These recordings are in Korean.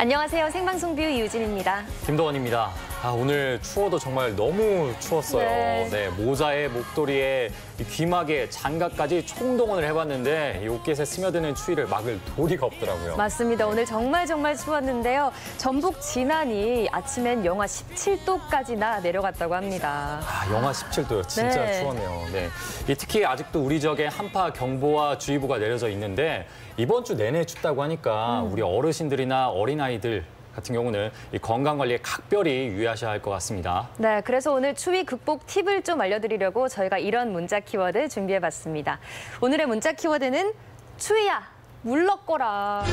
안녕하세요. 생방송 뷰 이유진입니다. 김동원입니다. 오늘 추워도 정말 너무 추웠어요. 네, 모자에 목도리에 귀마개, 장갑까지 총동원을 해봤는데 이 옷깃에 스며드는 추위를 막을 도리가 없더라고요. 맞습니다. 오늘 정말 추웠는데요. 전북 진안이 아침엔 영하 17도까지나 내려갔다고 합니다. 영하 17도요. 진짜 네. 추웠네요. 네. 특히 아직도 우리 지역에 한파 경보와 주의보가 내려져 있는데 이번 주 내내 춥다고 하니까 우리 어르신들이나 어린아이들 같은 경우는 이 건강관리에 각별히 유의하셔야 할 것 같습니다. 네, 그래서 오늘 추위 극복 팁을 좀 알려드리려고 저희가 이런 문자 키워드 준비해봤습니다. 오늘의 문자 키워드는 추위야, 물러거라.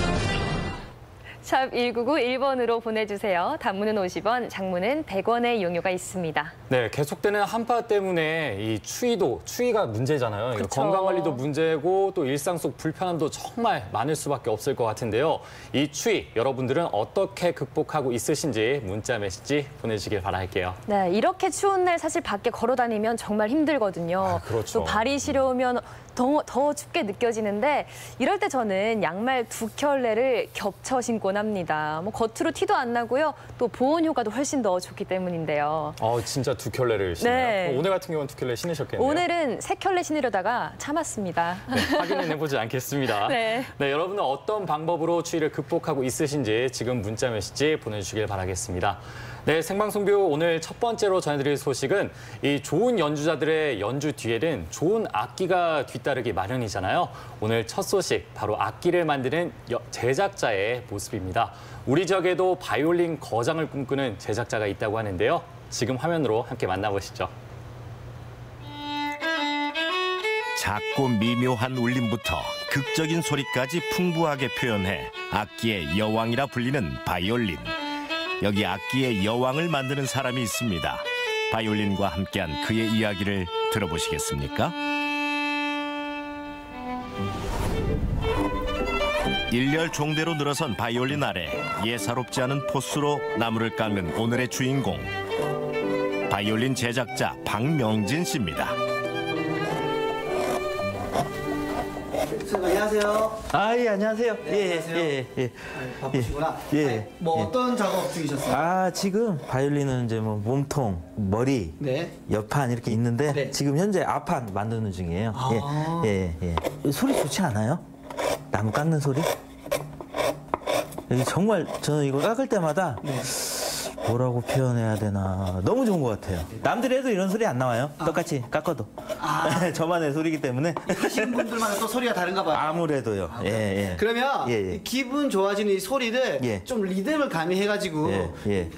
샵 1991번으로 보내주세요. 단문은 50원, 장문은 100원의 이용료가 있습니다. 네, 계속되는 한파 때문에 이 추위가 문제잖아요. 그쵸. 건강관리도 문제고 또 일상 속 불편함도 정말 많을 수밖에 없을 것 같은데요. 이 추위 여러분들은 어떻게 극복하고 있으신지 문자 메시지 보내주시길 바랄게요. 네, 이렇게 추운 날 사실 밖에 걸어 다니면 정말 힘들거든요. 그렇죠. 또 발이 시려우면 더 춥게 느껴지는데 이럴 때 저는 양말 2켤레를 겹쳐 신곤 합니다. 겉으로 티도 안 나고요. 또 보온 효과도 훨씬 더 좋기 때문인데요. 진짜 2켤레를 신나요? 네. 오늘 같은 경우는 2켤레 신으셨겠네요. 오늘은 3켤레 신으려다가 참았습니다. 네, 확인은 해보지 않겠습니다. 네. 네, 여러분은 어떤 방법으로 추위를 극복하고 있으신지 지금 문자 메시지 보내주시길 바라겠습니다. 네, 생방송뷰 오늘 첫 번째로 전해드릴 소식은 이 좋은 연주자들의 연주 뒤에는 좋은 악기가 뒤따르기 마련이잖아요. 오늘 첫 소식, 바로 악기를 만드는 제작자의 모습입니다. 우리 지역에도 바이올린 거장을 꿈꾸는 제작자가 있다고 하는데요. 지금 화면으로 함께 만나보시죠. 작고 미묘한 울림부터 극적인 소리까지 풍부하게 표현해 악기의 여왕이라 불리는 바이올린. 여기 악기의 여왕을 만드는 사람이 있습니다. 바이올린과 함께한 그의 이야기를 들어보시겠습니까? 일렬 종대로 늘어선 바이올린 아래 예사롭지 않은 포스로 나무를 깎는 오늘의 주인공. 바이올린 제작자 박명진 씨입니다. 안녕하세요. 예, 안녕하세요. 예. 바쁘시구나. 예. 어떤 작업 중이셨어요? 지금 바이올린은 이제 뭐 몸통, 머리, 네. 옆판 이렇게 있는데 네. 지금 현재 앞판 만드는 중이에요. 예. 소리 좋지 않아요? 나무 깎는 소리? 정말 저는 이거 깎을 때마다 뭐라고 표현해야 되나 너무 좋은 것 같아요. 남들이 해도 이런 소리 안 나와요. 똑같이 깎아도. 저만의 소리이기 때문에. 하시는 분들마다 또 소리가 다른가 봐요. 아무래도요. 예. 그러면 예. 기분 좋아지는 이 소리를 좀 리듬을 가미해가지고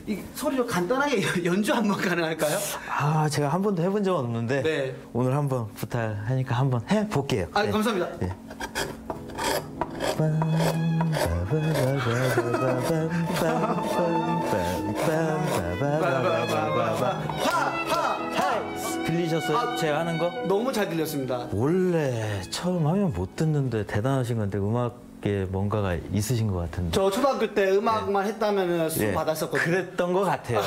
이 소리로 간단하게 연주 한번 가능할까요? 제가 한 번도 해본 적은 없는데 네. 오늘 한번 부탁하니까 한번 해볼게요. 감사합니다. 들리셨어요? 제가 하는 거? 너무 잘 들렸습니다. 원래 처음 하면 못 듣는데 대단하신 건데 음악에 뭔가가 있으신 것 같은데. 저 초등학교 때 음악만 했다면 수업 받았었거든요. 그랬던 것 같아요.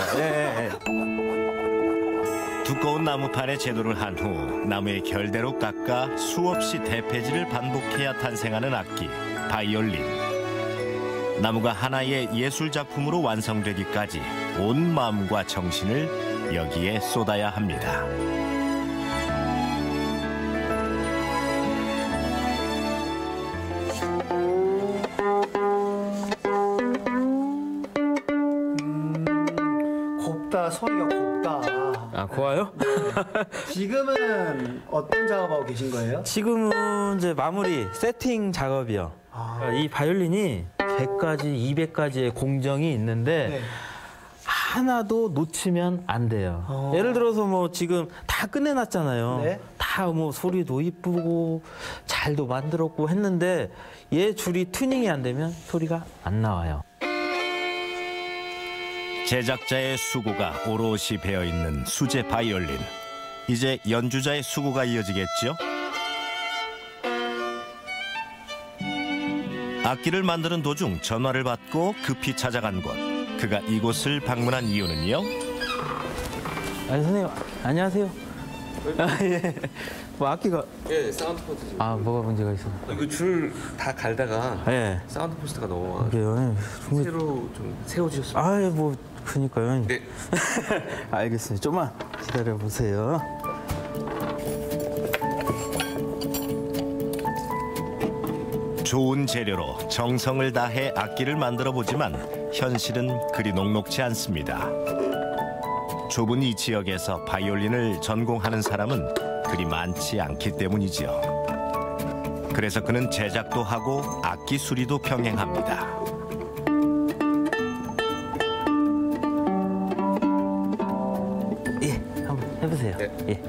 두꺼운 나무판에 제도를 한 후 나무의 결대로 깎아 수없이 대패질을 반복해야 탄생하는 악기, 바이올린. 나무가 하나의 예술작품으로 완성되기까지 온 마음과 정신을 여기에 쏟아야 합니다. 곱다, 소리가 곱다. 고와요? 지금은 어떤 작업하고 계신 거예요? 지금은 이제 마무리, 세팅 작업이요. 이 바이올린이 100가지, 200가지의 공정이 있는데 하나도 놓치면 안 돼요. 예를 들어서 뭐 지금 다 끝내놨잖아요. 네. 다 뭐 소리도 이쁘고 잘도 만들었고 했는데 얘 줄이 튜닝이 안 되면 소리가 안 나와요. 제작자의 수고가 오롯이 배어있는 수제 바이올린. 이제 연주자의 수고가 이어지겠죠? 악기를 만드는 도중 전화를 받고 급히 찾아간 곳. 그가 이곳을 방문한 이유는요? 선생님, 안녕하세요. 아, 예. 뭐 악기가 예, 사운드 포트. 아 뭐가 문제가 있어? 이거 줄 다 갈다가 예. 사운드 포스트가 넘어와. 그래요. 새로 좀 세워주셨으면. 아, 뭐 그니까요. 네. 알겠어요. 좀만 기다려 보세요. 좋은 재료로 정성을 다해 악기를 만들어 보지만 현실은 그리 녹록지 않습니다. 좁은 이 지역에서 바이올린을 전공하는 사람은 그리 많지 않기 때문이지요. 그래서 그는 제작도 하고 악기 수리도 병행합니다. 예, 한번 해보세요. 네. 예.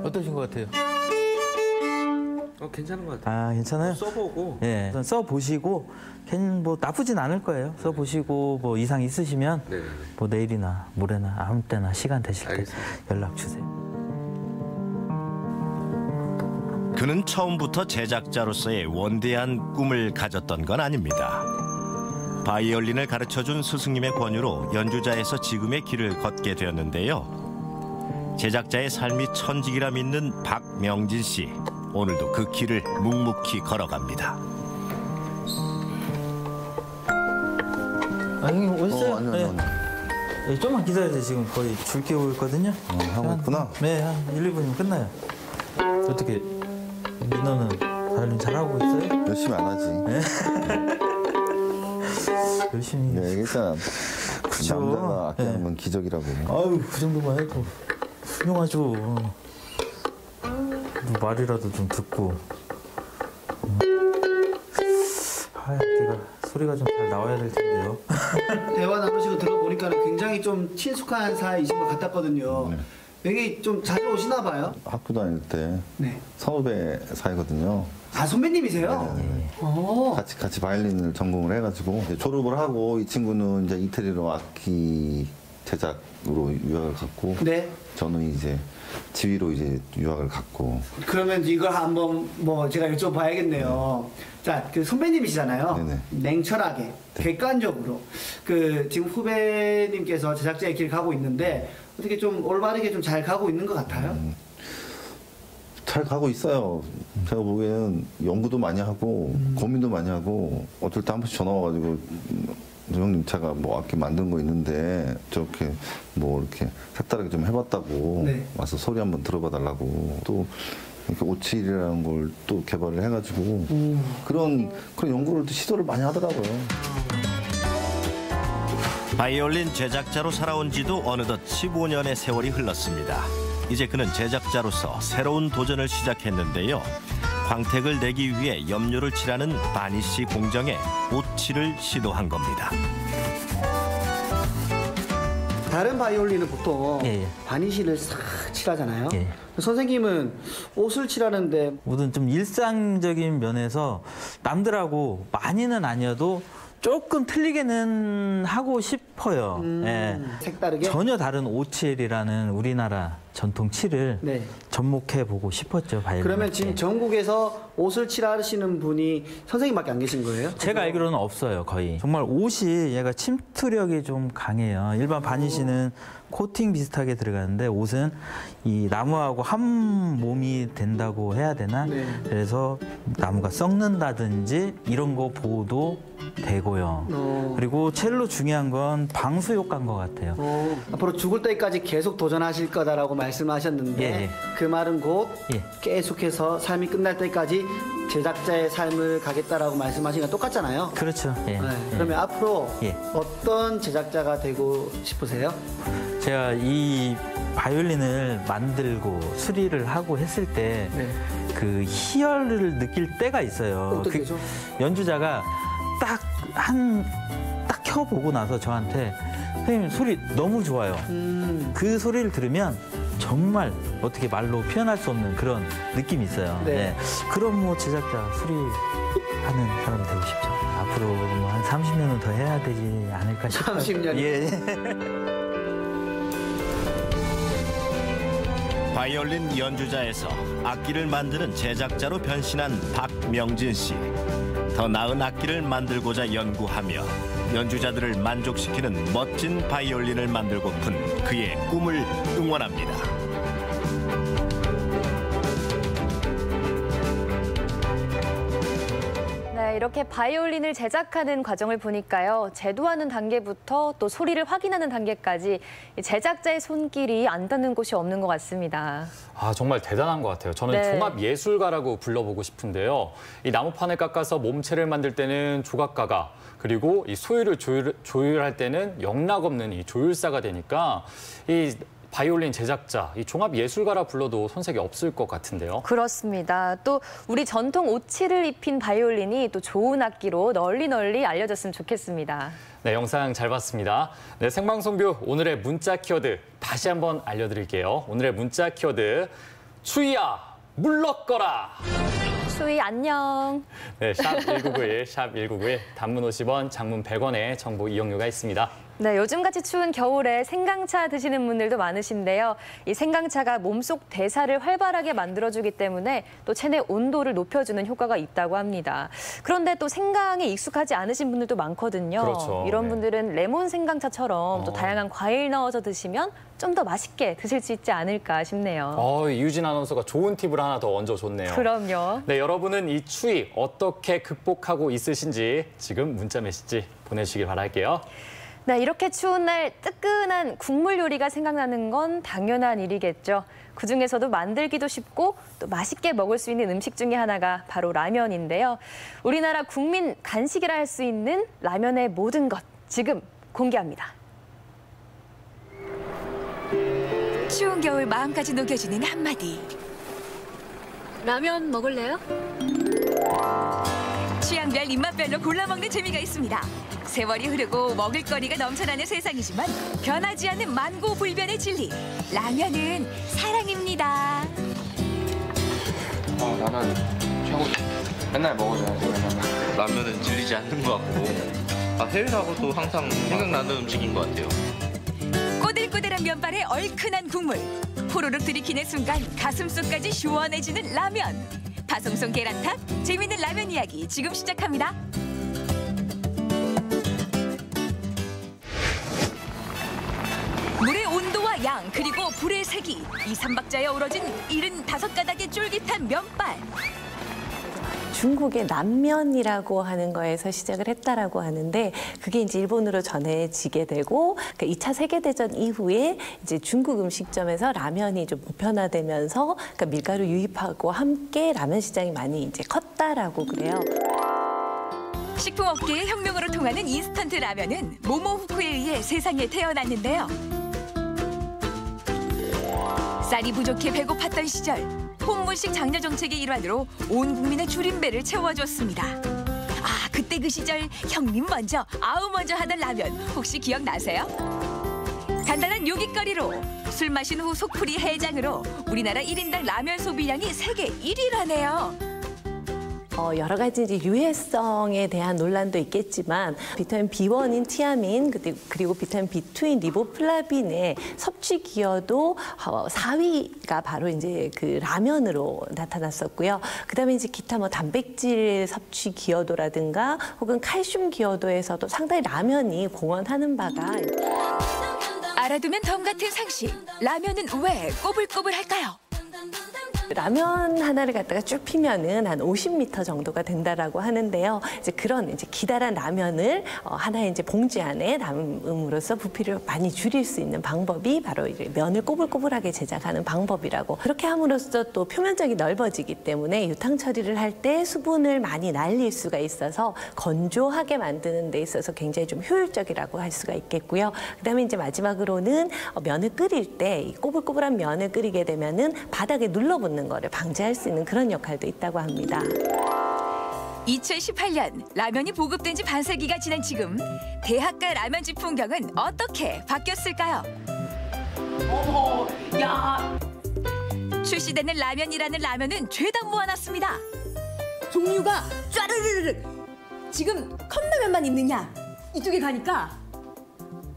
어떠신 것 같아요? 괜찮은 것 같아요. 아, 괜찮아요? 써보고. 예, 우선 써보시고, 뭐 나쁘진 않을 거예요. 써보시고, 뭐 이상 있으시면, 네네. 뭐 내일이나 모레나 아무 때나 시간 되실 때 알겠습니다. 연락 주세요. 그는 처음부터 제작자로서의 원대한 꿈을 가졌던 건 아닙니다. 바이올린을 가르쳐준 스승님의 권유로 연주자에서 지금의 길을 걷게 되었는데요. 제작자의 삶이 천직이라 믿는 박명진 씨. 오늘도 그 길을 묵묵히 걸어갑니다. 아, 형님 오셨어요? 아니요. 예, 좀만 기다려주세요. 지금 거의 줄 끼고 있거든요. 하고 있구나. 네, 한 1, 2분이면 끝나요. 어떻게, 민호는 바이올린 잘하고 있어요? 열심히 안 하지. 열심히. 내가 얘기했잖아. 그쵸. 남자가 악기 네. 하면 기적이라고. 아유, 그 정도만 해도 훌륭하죠. 뭐 말이라도 좀 듣고. 악기가 소리가 좀 잘 나와야 될 텐데요. 대화 나누시고 들어보니까 굉장히 좀 친숙한 사이이신 것 같았거든요. 여기 좀 자주 오시나 봐요? 학교 다닐 때 네. 선후배 사이거든요. 아, 선배님이세요? 네. 오. 같이 바이올린을 전공을 해가지고 이제 졸업을 하고 이 친구는 이제 이태리로 악기 제작으로 유학을 갔고 네. 저는 이제 지휘로 이제 유학을 갔고. 그러면 이걸 한번 뭐 제가 여쭤봐야겠네요. 자, 그 선배님이시잖아요. 네네. 냉철하게, 객관적으로 그 지금 후배님께서 제작자의 길 가고 있는데 어떻게 좀 올바르게 좀 잘 가고 있는 것 같아요? 잘 가고 있어요. 제가 보기에는 연구도 많이 하고 고민도 많이 하고 어떨 때 한 번씩 전화 와가지고 형님 제가 뭐 악기 만든 거 있는데 저렇게 뭐 이렇게 색다르게 좀 해봤다고 네. 와서 소리 한번 들어봐 달라고 또 이렇게 57이라는 걸 또 개발을 해가지고 그런 연구를 또 시도를 많이 하더라고요. 바이올린 제작자로 살아온 지도 어느덧 15년의 세월이 흘렀습니다. 이제 그는 제작자로서 새로운 도전을 시작했는데요. 광택을 내기 위해 염료를 칠하는 바니쉬 공정에 옷칠을 시도한 겁니다. 다른 바이올린은 보통 예, 예. 바니쉬를 싹 칠하잖아요. 예. 선생님은 옷을 칠하는데 모든 좀 일상적인 면에서 남들하고 많이는 아니어도 조금 틀리게는 하고 싶어요. 예. 색다르게? 전혀 다른 오칠이라는 우리나라 전통 칠을 네. 접목해 보고 싶었죠. 바이올린. 그러면 지금 전국에서 옷을 칠하시는 분이 선생님밖에 안 계신 거예요? 제가 알기로는 없어요, 거의. 정말 옷이 얘가 침투력이 좀 강해요. 일반 바니쉬는 코팅 비슷하게 들어가는데 옷은 이 나무하고 한 몸이 된다고 해야 되나? 네. 그래서 나무가 썩는다든지 이런 거 보호도 되고요. 그리고 첼로 중요한 건 방수 효과인 것 같아요. 앞으로 죽을 때까지 계속 도전하실 거다라고 말씀하셨는데 예, 예. 그 말은 곧 예. 계속해서 삶이 끝날 때까지 제작자의 삶을 가겠다라고 말씀하신 건 똑같잖아요. 그렇죠. 예. 네, 예. 그러면 앞으로 예. 어떤 제작자가 되고 싶으세요? 제가 이 바이올린을 만들고 수리를 하고 했을 때 네. 그 희열을 느낄 때가 있어요. 어떤 때죠? 연주자가 딱 켜보고 나서 저한테 선생님 소리 너무 좋아요. 그 소리를 들으면 정말 어떻게 말로 표현할 수 없는 그런 느낌이 있어요. 네. 네. 그럼 뭐 제작자 수리하는 사람이 되고 싶죠. 앞으로 뭐 한 30년은 더 해야 되지 않을까 싶어요. 30년. 예. 바이올린 연주자에서 악기를 만드는 제작자로 변신한 박명진 씨. 더 나은 악기를 만들고자 연구하며 연주자들을 만족시키는 멋진 바이올린을 만들고픈 그의 꿈을 응원합니다. 네, 이렇게 바이올린을 제작하는 과정을 보니까요. 제도하는 단계부터 또 소리를 확인하는 단계까지 제작자의 손길이 안 닿는 곳이 없는 것 같습니다. 아, 정말 대단한 것 같아요. 저는 네. 종합예술가라고 불러보고 싶은데요. 이 나무판을 깎아서 몸체를 만들 때는 조각가가, 그리고 이 소유를 조율할 때는 영락 없는 이 조율사가 되니까 이 바이올린 제작자, 이 종합예술가라 불러도 손색이 없을 것 같은데요. 그렇습니다. 또 우리 전통 오치를 입힌 바이올린이 또 좋은 악기로 널리 알려졌으면 좋겠습니다. 네, 영상 잘 봤습니다. 네, 생방송뷰 오늘의 문자 키워드 다시 한번 알려드릴게요. 오늘의 문자 키워드, 추위야 물러거라. 수희 안녕. 네, 샵 1991, 샵 1991, 단문 50원, 장문 100원의 정보 이용료가 있습니다. 네, 요즘같이 추운 겨울에 생강차 드시는 분들도 많으신데요. 이 생강차가 몸속 대사를 활발하게 만들어주기 때문에 또 체내 온도를 높여주는 효과가 있다고 합니다. 그런데 또 생강에 익숙하지 않으신 분들도 많거든요. 그렇죠. 이런 네. 분들은 레몬 생강차처럼 또 다양한 과일 넣어서 드시면 좀 더 맛있게 드실 수 있지 않을까 싶네요. 이유진 아나운서가 좋은 팁을 하나 더 얹어줬네요. 그럼요. 네, 여러분은 이 추위 어떻게 극복하고 있으신지 지금 문자 메시지 보내주시길 바랄게요. 네, 이렇게 추운 날 뜨끈한 국물 요리가 생각나는 건 당연한 일이겠죠. 그중에서도 만들기도 쉽고 또 맛있게 먹을 수 있는 음식 중에 하나가 바로 라면인데요. 우리나라 국민 간식이라 할 수 있는 라면의 모든 것 지금 공개합니다. 추운 겨울 마음까지 녹여주는 한마디. 라면 먹을래요? 취향별 입맛별로 골라 먹는 재미가 있습니다. 세월이 흐르고 먹을거리가 넘쳐나는 세상이지만 변하지 않는 만고불변의 진리. 라면은 사랑입니다. 라면 최고. 맨날 먹어줘야지. 라면은 질리지 않는 것 같고 회를 하고도 항상 생각나는 음식인 것 같아요. 꼬들꼬들한 면발에 얼큰한 국물. 호로록 들이키는 순간 가슴속까지 시원해지는 라면. 파송송 계란탕, 재밌는 라면 이야기 지금 시작합니다. 물의 온도와 양 그리고 불의 색이 이 삼박자에 어우러진 75가닥의 쫄깃한 면발. 중국의 남면이라고 하는 거에서 시작을 했다라고 하는데 그게 이제 일본으로 전해지게 되고 그러니까 2차 세계대전 이후에 이제 중국 음식점에서 라면이 좀 보편화되면서 그러니까 밀가루 유입하고 함께 라면 시장이 많이 이제 컸다라고 그래요. 식품업계의 혁명으로 통하는 인스턴트 라면은 모모 후쿠에 의해 세상에 태어났는데요. 쌀이 부족해 배고팠던 시절 혼문식 장려 정책의 일환으로 온 국민의 줄임배를 채워줬습니다. 아, 그때 그 시절 형님 먼저, 아우 먼저 하던 라면 혹시 기억나세요? 간단한 요깃거리로 술 마신 후 속풀이 해장으로 우리나라 1인당 라면 소비량이 세계 1위라네요. 여러 가지 이제 유해성에 대한 논란도 있겠지만 비타민 B1인 티아민 그리고 비타민 B2인 리보플라빈의 섭취 기여도 4위가 바로 이제 그 라면으로 나타났었고요. 그다음에 이제 기타 뭐 단백질 섭취 기여도라든가 혹은 칼슘 기여도에서도 상당히 라면이 공헌하는 바가. 알아두면 덤 같은 상식. 라면은 왜 꼬불꼬불할까요? 라면 하나를 갖다가 쭉 피면은 한 50m 정도가 된다라고 하는데요. 이제 그런 이제 기다란 라면을 하나의 이제 봉지 안에 담음으로써 부피를 많이 줄일 수 있는 방법이 바로 면을 꼬불꼬불하게 제작하는 방법이라고. 그렇게 함으로써 또 표면적이 넓어지기 때문에 유탕 처리를 할 때 수분을 많이 날릴 수가 있어서 건조하게 만드는 데 있어서 굉장히 좀 효율적이라고 할 수가 있겠고요. 그다음에 이제 마지막으로는 면을 끓일 때 이 꼬불꼬불한 면을 끓이게 되면은 바닥에 눌러붙는 거를 방지할 수 있는 그런 역할도 있다고 합니다. 2018년 라면이 보급된 지 반세기가 지난 지금 대학가 라면집 풍경은 어떻게 바뀌었을까요? 어머, 야. 출시되는 라면이라는 라면은 죄다 모아놨습니다. 종류가 쫘르르르. 지금 컵라면만 있느냐? 이쪽에 가니까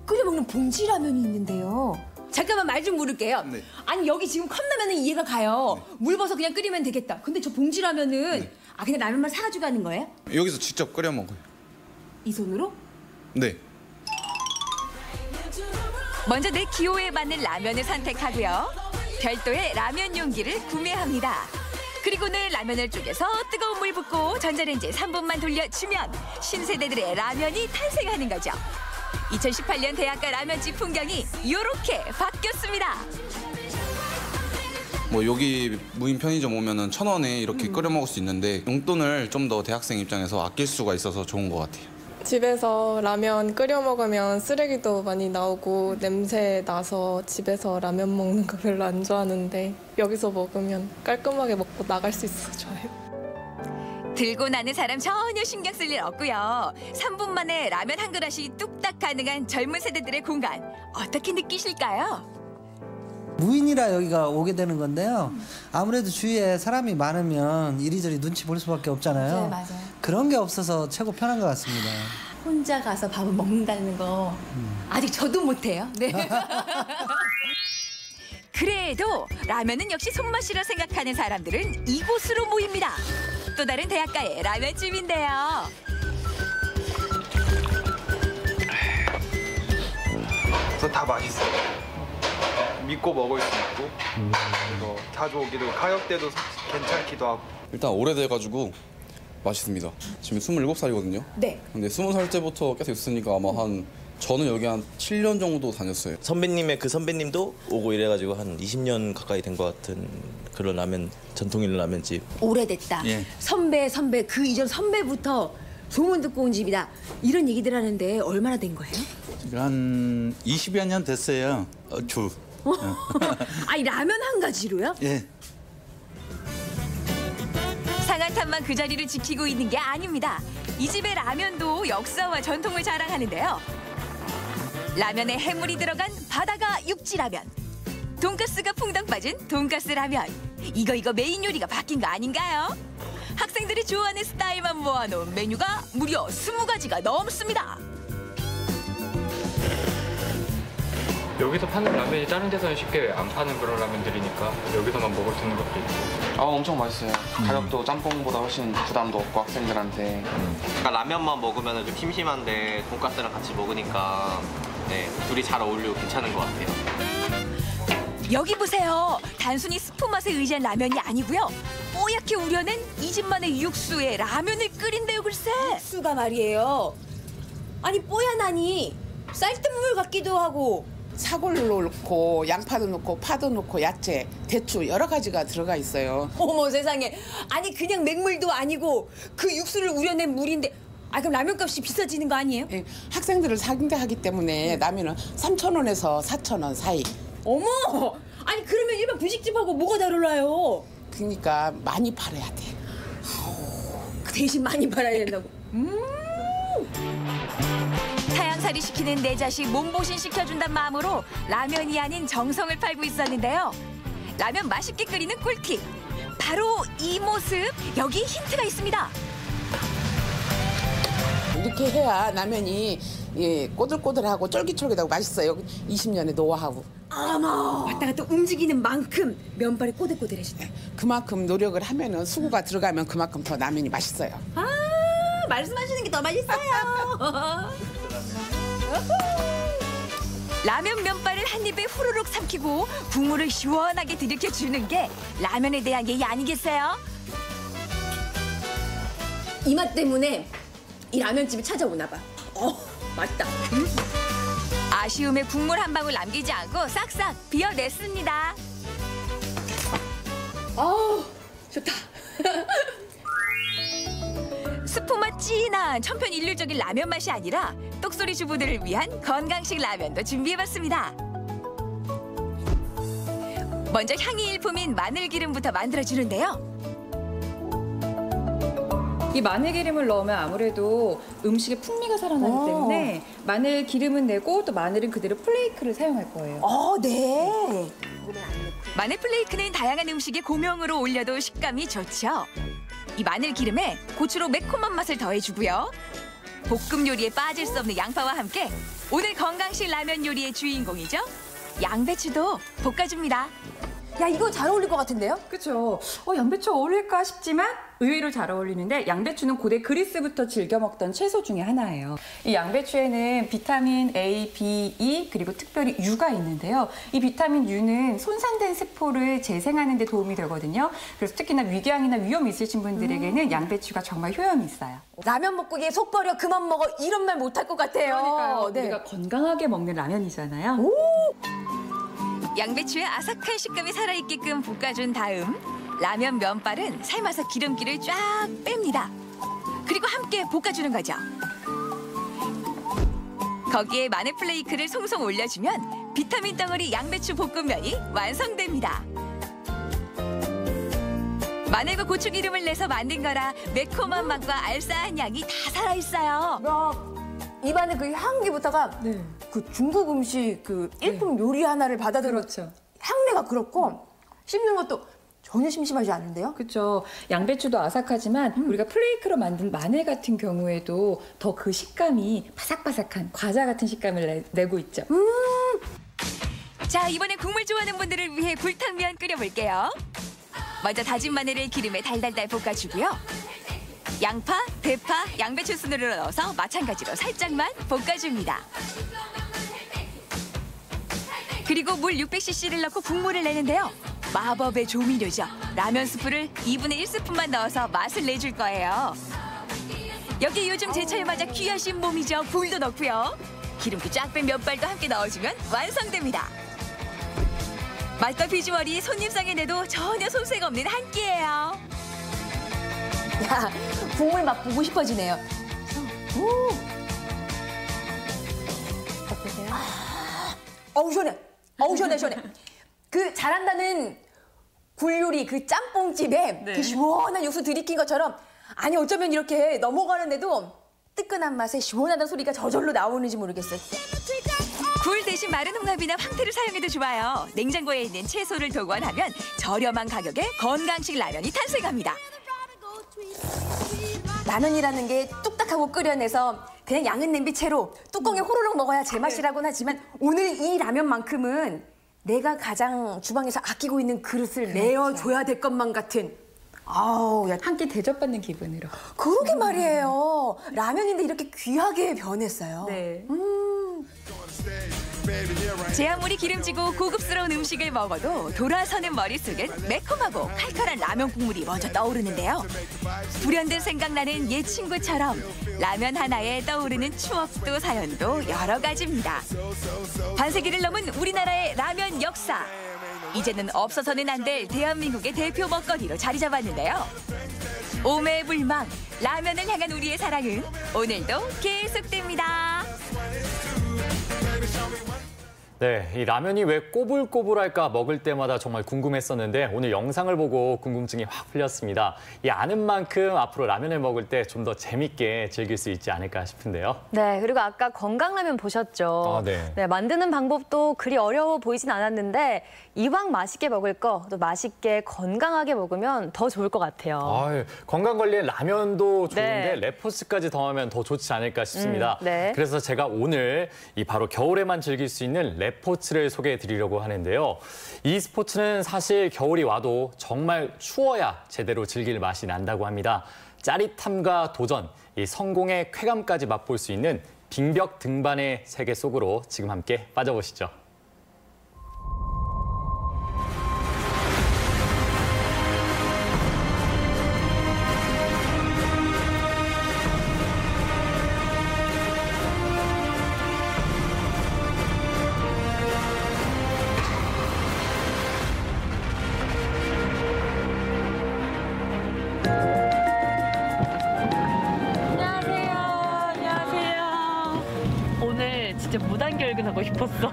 끓여 먹는 봉지 라면이 있는데요. 잠깐만 말 좀 물을게요. 네. 아니 여기 지금 컵라면은 이해가 가요. 물 부어서 그냥 끓이면 되겠다. 근데 저 봉지 라면은 그냥 라면만 사가지고 가는 거예요? 여기서 직접 끓여 먹어요. 이 손으로? 네. 먼저 내 기호에 맞는 라면을 선택하고요. 별도의 라면 용기를 구매합니다. 그리고는 라면을 쪼개서 뜨거운 물 붓고 전자레인지에 3분만 돌려주면 신세대들의 라면이 탄생하는 거죠. 2018년 대학가 라면집 풍경이 이렇게 바뀌었습니다. 뭐 여기 무인 편의점 오면은 1,000원에 이렇게 끓여 먹을 수 있는데 용돈을 좀 더 대학생 입장에서 아낄 수가 있어서 좋은 것 같아요. 집에서 라면 끓여 먹으면 쓰레기도 많이 나오고 냄새 나서 집에서 라면 먹는 거 별로 안 좋아하는데 여기서 먹으면 깔끔하게 먹고 나갈 수 있어서 좋아요. 들고 나는 사람 전혀 신경 쓸 일 없고요. 3분 만에 라면 한 그릇이 뚝딱 가능한 젊은 세대들의 공간 어떻게 느끼실까요? 무인이라 여기가 오게 되는 건데요. 아무래도 주위에 사람이 많으면 이리저리 눈치 볼 수밖에 없잖아요. 네, 맞아요. 그런 게 없어서 최고 편한 것 같습니다. 혼자 가서 밥을 먹는다는 거 아직 저도 못해요. 네. 그래도 라면은 역시 손맛이라 생각하는 사람들은 이곳으로 모입니다. 또 다른 대학가의 라면집인데요. 그래서 다 맛있어요. 믿고 먹을 수 있고 그래서 자주 오기도 가격대도 괜찮기도 하고. 일단 오래돼가지고 맛있습니다. 지금 27살이거든요. 네. 근데 20살 때부터 계속 있으니까 아마 저는 여기 한 7년 정도 다녔어요. 선배님의 그 선배님도 오고 이래가지고 한 20년 가까이 된 것 같은 그런 라면, 전통일 라면집. 오래됐다. 예. 선배 그 이전 선배부터 소문 듣고 온 집이다. 이런 얘기들 하는데 얼마나 된 거예요? 한 20여 년 됐어요. 주. 아니 라면 한 가지로요? 예. 상한탄만 그 자리를 지키고 있는 게 아닙니다. 이 집의 라면도 역사와 전통을 자랑하는데요. 라면에 해물이 들어간 바다가 육지라면, 돈가스가 풍덩 빠진 돈가스 라면. 이거 메인 요리가 바뀐 거 아닌가요? 학생들이 좋아하는 스타일만 모아놓은 메뉴가 무려 20가지가 넘습니다. 여기서 파는 라면이 다른 데서는 쉽게 안 파는 그런 라면들이니까 여기서만 먹을 수 있는 것도 있고. 엄청 맛있어요. 가격도 짬뽕보다 훨씬 부담도 없고 학생들한테. 그러니까 라면만 먹으면 좀 심심한데 돈가스랑 같이 먹으니까 둘이 잘 어울리고 괜찮은 것 같아요. 여기 보세요. 단순히 스프 맛에 의지한 라면이 아니고요. 뽀얗게 우려낸 이 집만의 육수에 라면을 끓인대요, 글쎄. 육수가 말이에요. 아니 뽀얀하니 쌀뜨물 같기도 하고. 사골로 넣고 양파도 넣고 파도 넣고 야채, 대추 여러 가지가 들어가 있어요. 어머 세상에. 아니 그냥 맹물도 아니고 그 육수를 우려낸 물인데 그럼 라면값이 비싸지는 거 아니에요? 예, 학생들을 상대하기 때문에 라면은 3,000원에서 4,000원 사이. 어머! 아니 그러면 일반 분식집하고 뭐가 다르나요? 그러니까 많이 팔아야 돼. 그 대신 많이 팔아야 된다고. 타양살이 시키는 내 자식 몸보신 시켜준단 마음으로 라면이 아닌 정성을 팔고 있었는데요. 라면 맛있게 끓이는 꿀팁. 바로 이 모습. 여기 힌트가 있습니다. 이렇게 해야 라면이 꼬들꼬들하고 쫄깃쫄깃하고 맛있어요. 20년의 노하우. 어머! 왔다 갔다 움직이는 만큼 면발이 꼬들꼬들해진다. 그만큼 노력을 하면은 수고가 들어가면 그만큼 더 라면이 맛있어요. 말씀하시는 게 더 맛있어요. 라면 면발을 한 입에 후루룩 삼키고 국물을 시원하게 들이켜주는 게 라면에 대한 예의 아니겠어요? 이 맛 때문에 이 라면집을 찾아오나 봐. 맛있다. 아쉬움에 국물 한 방울 남기지 않고 싹싹 비워냈습니다. 좋다. 스프맛 진한 천편일률적인 라면 맛이 아니라 똑소리 주부들을 위한 건강식 라면도 준비해봤습니다. 먼저 향이 일품인 마늘기름부터 만들어주는데요. 이 마늘 기름을 넣으면 아무래도 음식에 풍미가 살아나기 때문에 마늘 기름은 내고 또 마늘은 그대로 플레이크를 사용할 거예요. 네. 마늘 플레이크는 다양한 음식에 고명으로 올려도 식감이 좋죠. 이 마늘 기름에 고추로 매콤한 맛을 더해주고요. 볶음 요리에 빠질 수 없는 양파와 함께 오늘 건강식 라면 요리의 주인공이죠. 양배추도 볶아줍니다. 야, 이거 잘 어울릴 것 같은데요? 그렇죠. 양배추 어울릴까 싶지만 의외로 잘 어울리는데 양배추는 고대 그리스부터 즐겨 먹던 채소 중에 하나예요. 이 양배추에는 비타민 A, B, E 그리고 특별히 U가 있는데요. 이 비타민 U는 손상된 세포를 재생하는 데 도움이 되거든요. 그래서 특히나 위궤양이나 위염 있으신 분들에게는 양배추가 정말 효용이 있어요. 라면 먹고 이게 속 버려 그만 먹어 이런 말 못할 것 같아요. 그러니까요. 네. 우리가 건강하게 먹는 라면이잖아요. 양배추의 아삭한 식감이 살아있게끔 볶아준 다음 라면 면발은 삶아서 기름기를 쫙 뺍니다. 그리고 함께 볶아주는 거죠. 거기에 마늘 플레이크를 송송 올려주면 비타민 덩어리 양배추 볶음면이 완성됩니다. 마늘과 고추기름을 내서 만든 거라 매콤한 맛과 알싸한 향이 다 살아있어요. 입안에 그 향기부터가 그 중국 음식 그 일품 요리 하나를 받아들여. 그렇죠. 향내가 그렇고 씹는 것도 전혀 심심하지 않은데요? 그렇죠. 양배추도 아삭하지만 우리가 플레이크로 만든 마늘 같은 경우에도 더 그 식감이 바삭바삭한 과자 같은 식감을 내고 있죠. 자, 이번엔 국물 좋아하는 분들을 위해 굴탕면 끓여볼게요. 먼저 다진 마늘을 기름에 달달달 볶아주고요. 양파, 대파, 양배추 순으로 넣어서 마찬가지로 살짝만 볶아줍니다. 그리고 물 600cc를 넣고 국물을 내는데요. 마법의 조미료죠. 라면 스프를 2분의 1스푼만 넣어서 맛을 내줄 거예요. 여기 요즘 제철 맞아 귀하신 몸이죠. 굴도 넣고요. 기름기 쫙 뺀 면발도 함께 넣어주면 완성됩니다. 맛과 비주얼이 손님상에 내도 전혀 손색 없는 한 끼예요. 야, 국물 맛 보고 싶어지네요. 어떠세요? 어우, 시원해. 어우, 시원해, 시원해. 그 잘한다는 굴요리 그 짬뽕집에 그 시원한 육수 들이킨 것처럼 아니 어쩌면 이렇게 넘어가는데도 뜨끈한 맛에 시원하다는 소리가 저절로 나오는지 모르겠어요. 굴 대신 마른 홍합이나 황태를 사용해도 좋아요. 냉장고에 있는 채소를 도관하면 저렴한 가격에 건강식 라면이 탄생합니다. 라면이라는 게 뚝딱하고 끓여내서 그냥 양은 냄비 채로 뚜껑에 호로록 먹어야 제맛이라고는 하지만 오늘 이 라면만큼은 내가 가장 주방에서 아끼고 있는 그릇을 내어줘야 될 것만 같은 아우, 야, 한 끼 대접받는 기분으로. 그러게 말이에요. 라면인데 이렇게 귀하게 변했어요. 네. 제 아무리 기름지고 고급스러운 음식을 먹어도 돌아서는 머릿속엔 매콤하고 칼칼한 라면 국물이 먼저 떠오르는데요. 불현듯 생각나는 옛 친구처럼 라면 하나에 떠오르는 추억도 사연도 여러 가지입니다. 반세기를 넘은 우리나라의 라면 역사. 이제는 없어서는 안 될 대한민국의 대표 먹거리로 자리 잡았는데요. 오매불망 라면을 향한 우리의 사랑은 오늘도 계속됩니다. 네, 이 라면이 왜 꼬불꼬불할까 먹을 때마다 정말 궁금했었는데 오늘 영상을 보고 궁금증이 확 풀렸습니다. 이 아는 만큼 앞으로 라면을 먹을 때 좀 더 재밌게 즐길 수 있지 않을까 싶은데요. 네, 그리고 아까 건강라면 보셨죠? 아, 네. 네, 만드는 방법도 그리 어려워 보이진 않았는데 이왕 맛있게 먹을 거 또 맛있게 건강하게 먹으면 더 좋을 것 같아요. 아유, 건강 관리에 라면도 좋은데 네. 레포츠까지 더하면 더 좋지 않을까 싶습니다. 네. 그래서 제가 오늘 이 바로 겨울에만 즐길 수 있는 레포츠를 소개해 드리려고 하는데요. 이 스포츠는 사실 겨울이 와도 정말 추워야 제대로 즐길 맛이 난다고 합니다. 짜릿함과 도전, 이 성공의 쾌감까지 맛볼 수 있는 빙벽 등반의 세계 속으로 지금 함께 빠져보시죠. 진짜 무단결근 출근하고 싶었어.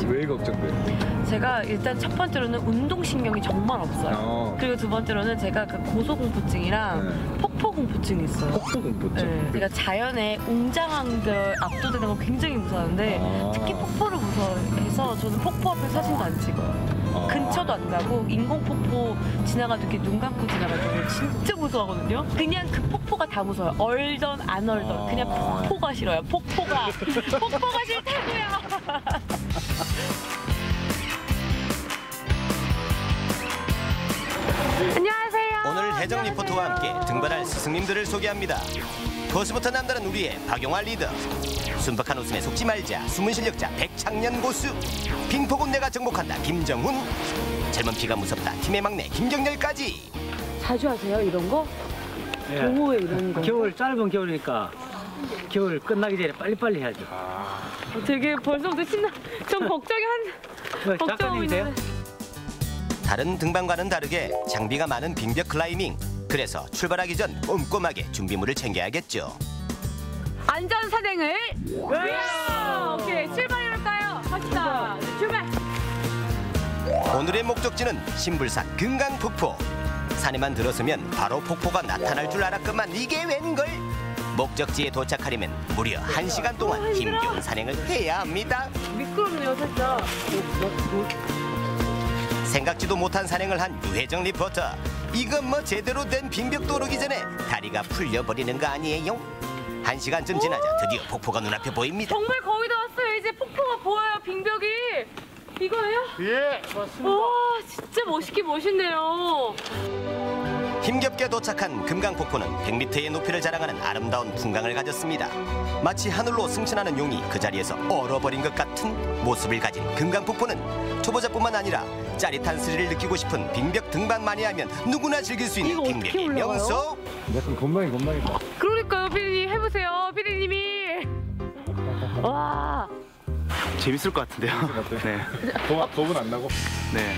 왜 걱정돼? 제가 일단 첫 번째로는 운동신경이 정말 없어요. 그리고 두 번째로는 제가 그 고소공포증이랑 폭포공포증이 있어요. 폭포공포증? 네. 제가 자연의 웅장한 걸 압도되는 거 굉장히 무서워하는데 특히 폭포를 무서워해서 저는 폭포 앞에 사진도 안 찍어요. 근처도 안 가고 인공폭포 지나가도 이렇게 눈 감고 지나가도 진짜 무서워하거든요. 그냥 그 폭포가 다 무서워요. 얼던 안 얼던 그냥 폭포가 싫어요. 폭포가 싫다고요. 안녕하세요. 오늘 혜정 리포터와 함께 등반할 스승님들을 소개합니다. 고수부터 남다른 우리의 박용화 리더, 순박한 웃음에 속지 말자 숨은 실력자 백창년 고수, 빙포군 내가 정복한다 김정훈, 젊은 피가 무섭다 팀의 막내 김경렬까지. 자주 하세요 이런 거? 예. 동호회 이런 거? 겨울 짧은 겨울이니까 겨울 끝나기 전에 빨리빨리 해야죠. 되게 벌써부터 신나. 전 걱정이 작가님이 돼요? 다른 등반과는 다르게 장비가 많은 빙벽 클라이밍. 그래서 출발하기 전 꼼꼼하게 준비물을 챙겨야겠죠. 안전 산행을 위하여. 오케이 출발해볼까요? 갑시다. 출발. 오늘의 목적지는 신불산 금강폭포. 산에만 들어서면 바로 폭포가 나타날 줄 알았건만 이게 웬걸? 목적지에 도착하려면 무려 1시간 동안 힘겨운 산행을 해야 합니다. 미끄럽네요 살짝. 생각지도 못한 산행을 한 유혜정 리포터. 이건 뭐 제대로 된 빙벽도 오르기 전에 다리가 풀려버리는 거 아니에요? 1시간쯤 지나자 드디어 폭포가 눈앞에 보입니다. 정말 거의 다 왔어요. 이제 폭포가 보여요. 빙벽이. 이거예요? 예, 맞습니다. 와 진짜 멋있네요. 힘겹게 도착한 금강폭포는 100m의 높이를 자랑하는 아름다운 풍광을 가졌습니다. 마치 하늘로 승천하는 용이 그 자리에서 얼어버린 것 같은 모습을 가진 금강폭포는 초보자뿐만 아니라 짜릿한 스릴을 느끼고 싶은 빙벽 등반만이 하면 누구나 즐길 수 있는 빙벽의 명소. 약간 건방이다. 그러니까요 피디님 해보세요. 피디님이. 와. 재밌을 것 같은데요. 네. 겁은 안 나고? 네.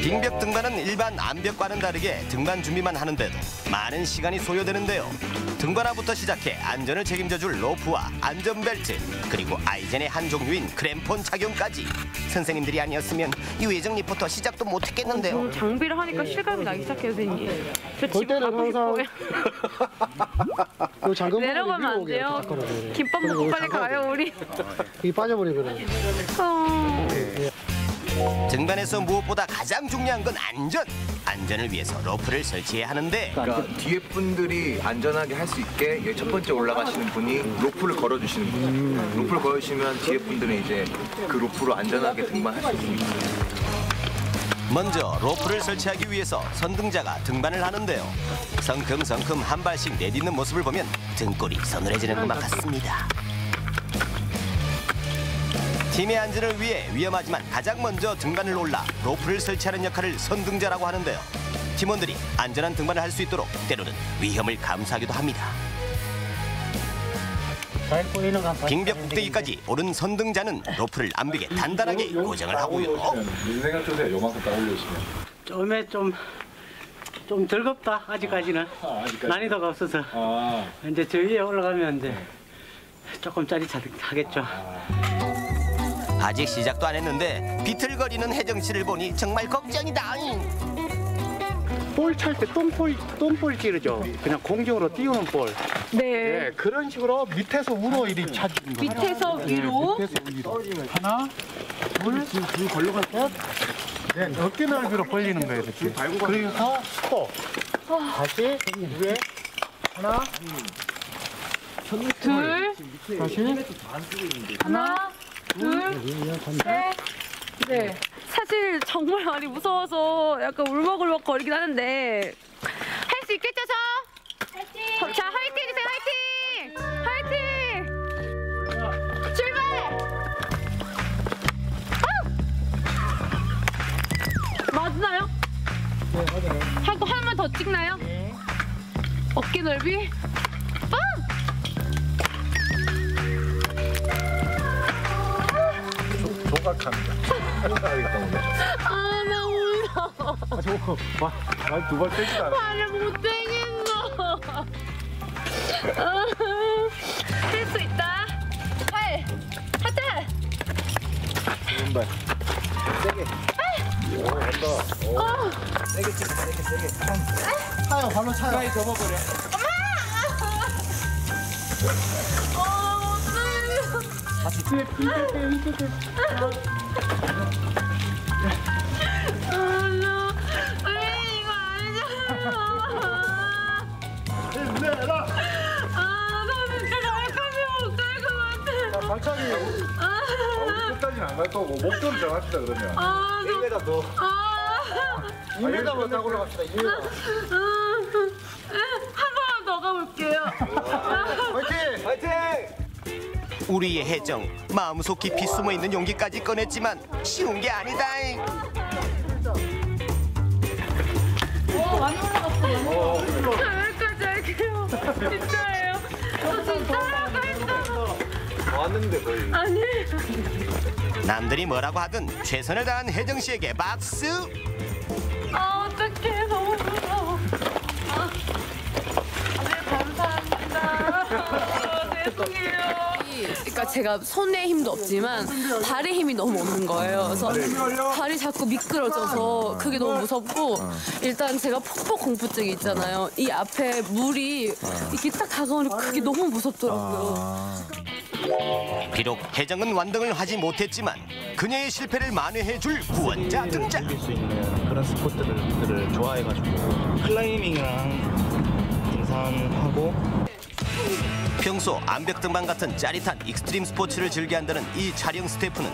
빙벽 등반은 일반 암벽과는 다르게 등반 준비만 하는데도 많은 시간이 소요되는데요. 등반화부터 시작해 안전을 책임져줄 로프와 안전벨트, 그리고 아이젠의 한 종류인 크램폰 착용까지. 선생님들이 아니었으면 유혜정 리포터 시작도 못했겠는데요. 장비를 하니까 실감이 나기 시작해요 선생님. 볼 때는 항상 요 잠금 내려가면 안 돼요. 김밥 먹고 빨리 가요 우리. 이 빠져버리거든요. 등반에서 무엇보다 가장 중요한 건 안전. 안전을 위해서 로프를 설치해야 하는데, 그러니까 뒤에 분들이 안전하게 할 수 있게 여기 첫 번째 올라가시는 분이 로프를 걸어주시는 거예요. 로프를 걸어주시면 뒤에 분들은 이제 그 로프로 안전하게 등반할 수 있습니다. 먼저 로프를 설치하기 위해서 선등자가 등반을 하는데요. 성큼성큼 한 발씩 내딛는 모습을 보면 등골이 서늘해지는 것만 같습니다. 팀의 안전을 위해 위험하지만 가장 먼저 등반을 올라 로프를 설치하는 역할을 선등자라고 하는데요. 팀원들이 안전한 등반을 할 수 있도록 때로는 위험을 감수하기도 합니다. 빙벽 꼭대기까지 오른 선등자는 로프를 암벽에 단단하게 고정을 하고요. 무슨 생각 드세요? 요만큼 딱 올려주시면. 처음에 좀 즐겁다 아직까지는. 난이도가 없어서. 이제 저 위에 올라가면 이제 조금 짜릿하겠죠. 아직 시작도 안 했는데 비틀거리는 혜정 씨를 보니 정말 걱정이다. 볼 찰 때 똥볼 찌르죠. 그냥 공중으로 띄우는 볼. 네. 그런 식으로 밑에서 위로 이리 찾는 거예요. 밑에서 위로. 밑에서 위로. 하나, 둘 걸려갈 때, 네, 어깨 넓이로 벌리는 거예요. 이렇게. 그래서 또 다시 위에 하나, 둘, 다시 하나, 둘, 셋. 네. 사실 정말 많이 무서워서 약간 울먹울먹 거리긴 하는데 할 수 있겠죠, 저? 화이팅! 자, 화이팅 해주세요, 화이팅! 화이팅! 출발! 맞나요? 네, 맞아요. 하고 하나만 더 찍나요? 네. 어깨 넓이? 조각합니다. 아, 나 울어. 두발 떼지도 않아. 발을 못 떼겠어. 할 수 있다. 팔, 하트. 왼발. 세게. 오, 간다. 오. 세게 찍어, 세게. 차요, 발로 차요. 가까이 접어버려. 다시. 발차기 우리 끝까지는 안 갈 거고 목표를 정합시다 그러면 1m 더 2m만 더 올라갑시다 2m 한 번만 더 가볼게요. 화이팅! 화이팅! 우리의 해정 마음속 깊이 숨어있는 용기까지 꺼냈지만 쉬운 게 아니다. 많이 올라갔어. 여기까지 할게요. 진짜예요. 저 진짜 하라고 했어. 왔는데 거의. 아니. 남들이 뭐라고 하든 최선을 다한 혜정 씨에게 박수. 어떡해, 너무 무서워. 네, 감사합니다. 죄송해요. 그러니까 제가 손에 힘도 없지만 발에 힘이 너무 없는 거예요. 그래서 발이 자꾸 미끄러져서 그게 너무 무섭고 일단 제가 폭포 공포증이 있잖아요. 이 앞에 물이 이렇게 딱 다가오니까 그게 너무 무섭더라고요. 비록 혜정은 완등을 하지 못했지만 그녀의 실패를 만회해줄 구원자 등장. 즐길 수 있는 그런 스포츠들을 좋아해가지고 클라이밍이랑 등산하고 평소 암벽 등반 같은 짜릿한 익스트림 스포츠를 즐겨한다는 이 촬영 스태프는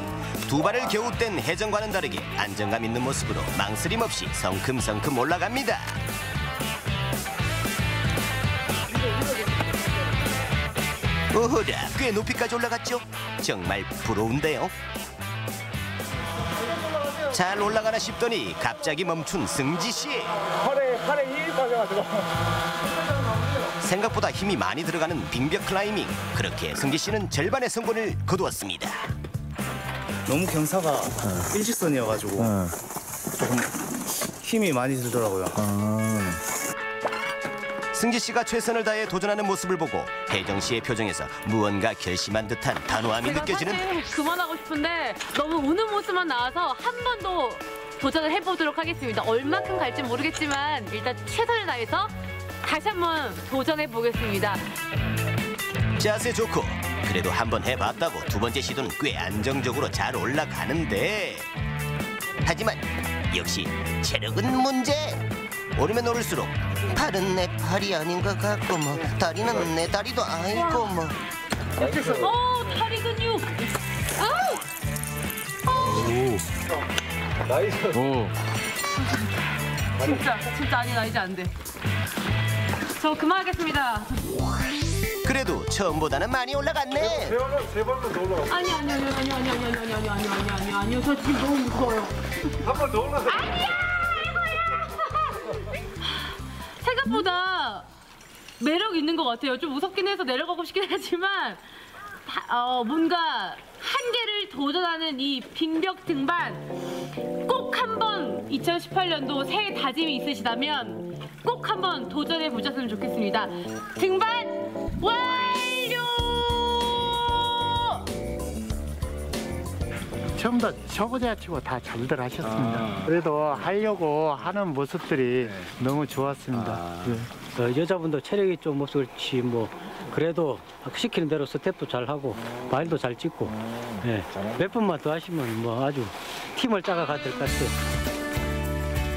두 발을 겨우 뗀 혜정과는 다르게 안정감 있는 모습으로 망설임 없이 성큼성큼 올라갑니다. 오호라, 꽤 높이까지 올라갔죠? 정말 부러운데요. 잘 올라가나 싶더니 갑자기 멈춘 승지 씨. 팔에 힘이 빠져가지고. 생각보다 힘이 많이 들어가는 빙벽 클라이밍. 그렇게 승지 씨는 절반의 성공을 거두었습니다. 너무 경사가 일직선이어가지고 조금 힘이 많이 들더라고요. 승지 씨가 최선을 다해 도전하는 모습을 보고 혜정 씨의 표정에서 무언가 결심한 듯한 단호함이 느껴지는. 사실 그만하고 싶은데 너무 우는 모습만 나와서 한 번 더 도전을 해보도록 하겠습니다. 얼마큼 갈지 모르겠지만 일단 최선을 다해서 다시 한번 도전해 보겠습니다. 자세 좋고 그래도 한번 해봤다고 두 번째 시도는 꽤 안정적으로 잘 올라가는데, 하지만 역시 체력은 문제. 오르면 오를수록 팔은 내 팔이 아닌 것 같고 뭐 다리는 내 다리도 아니고 뭐. 다리 근육. 나이스. 진짜 아니 나 이제 안 돼. 저 그만하겠습니다. 그래도 처음보다는 많이 올라갔네. 세 번만 더 올라가. 아니요. 저 지금 너무 무서워요. 한 번 더 올라가. 아니야. 생각보다 매력 있는 것 같아요. 좀 무섭긴 해서 내려가고 싶긴 하지만 뭔가 한계를 도전하는 이 빙벽 등반 꼭 한번 2018년도 새해 다짐이 있으시다면 꼭 한번 도전해 보셨으면 좋겠습니다. 등반 완료! 처음 다 초보자 치고 다 잘들 하셨습니다. 그래도 하려고 하는 모습들이 너무 좋았습니다. 여자분도 체력이 좀 없어 그렇지 뭐 그래도 시키는 대로 스텝도 잘 하고 마일도 잘 찍고 몇 번만 더 하시면 뭐 아주 팀을 짜가 될 것 같아요.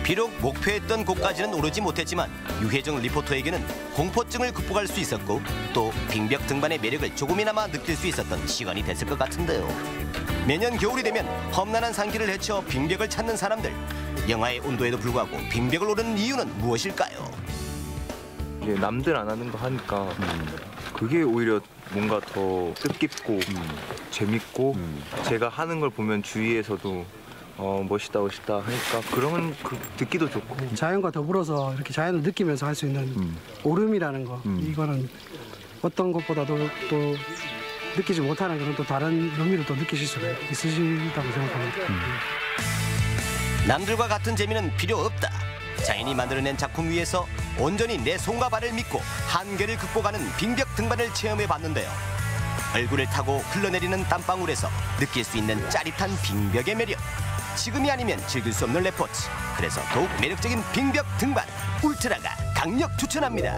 비록 목표했던 곳까지는 오르지 못했지만 유혜정 리포터에게는 공포증을 극복할 수 있었고 또 빙벽 등반의 매력을 조금이나마 느낄 수 있었던 시간이 됐을 것 같은데요. 매년 겨울이 되면 험난한 산길을 헤쳐 빙벽을 찾는 사람들. 영하의 온도에도 불구하고 빙벽을 오르는 이유는 무엇일까요? 이게 남들 안 하는 거 하니까 그게 오히려 뭔가 더 뜻깊고 재밌고 제가 하는 걸 보면 주위에서도 멋있다 하니까 그러면 듣기도 좋고. 자연과 더불어서 이렇게 자연을 느끼면서 할 수 있는 오름이라는 거 이거는 어떤 것보다도 또 느끼지 못하는 그런 또 다른 의미를 또 느끼실 수가 있으시다고 생각합니다. 남들과 같은 재미는 필요 없다. 자연이 만들어낸 작품 위에서 온전히 내 손과 발을 믿고 한계를 극복하는 빙벽 등반을 체험해 봤는데요. 얼굴을 타고 흘러내리는 땀방울에서 느낄 수 있는 짜릿한 빙벽의 매력. 지금이 아니면 즐길 수 없는 레포츠. 그래서 더욱 매력적인 빙벽 등반. 울트라가 강력 추천합니다.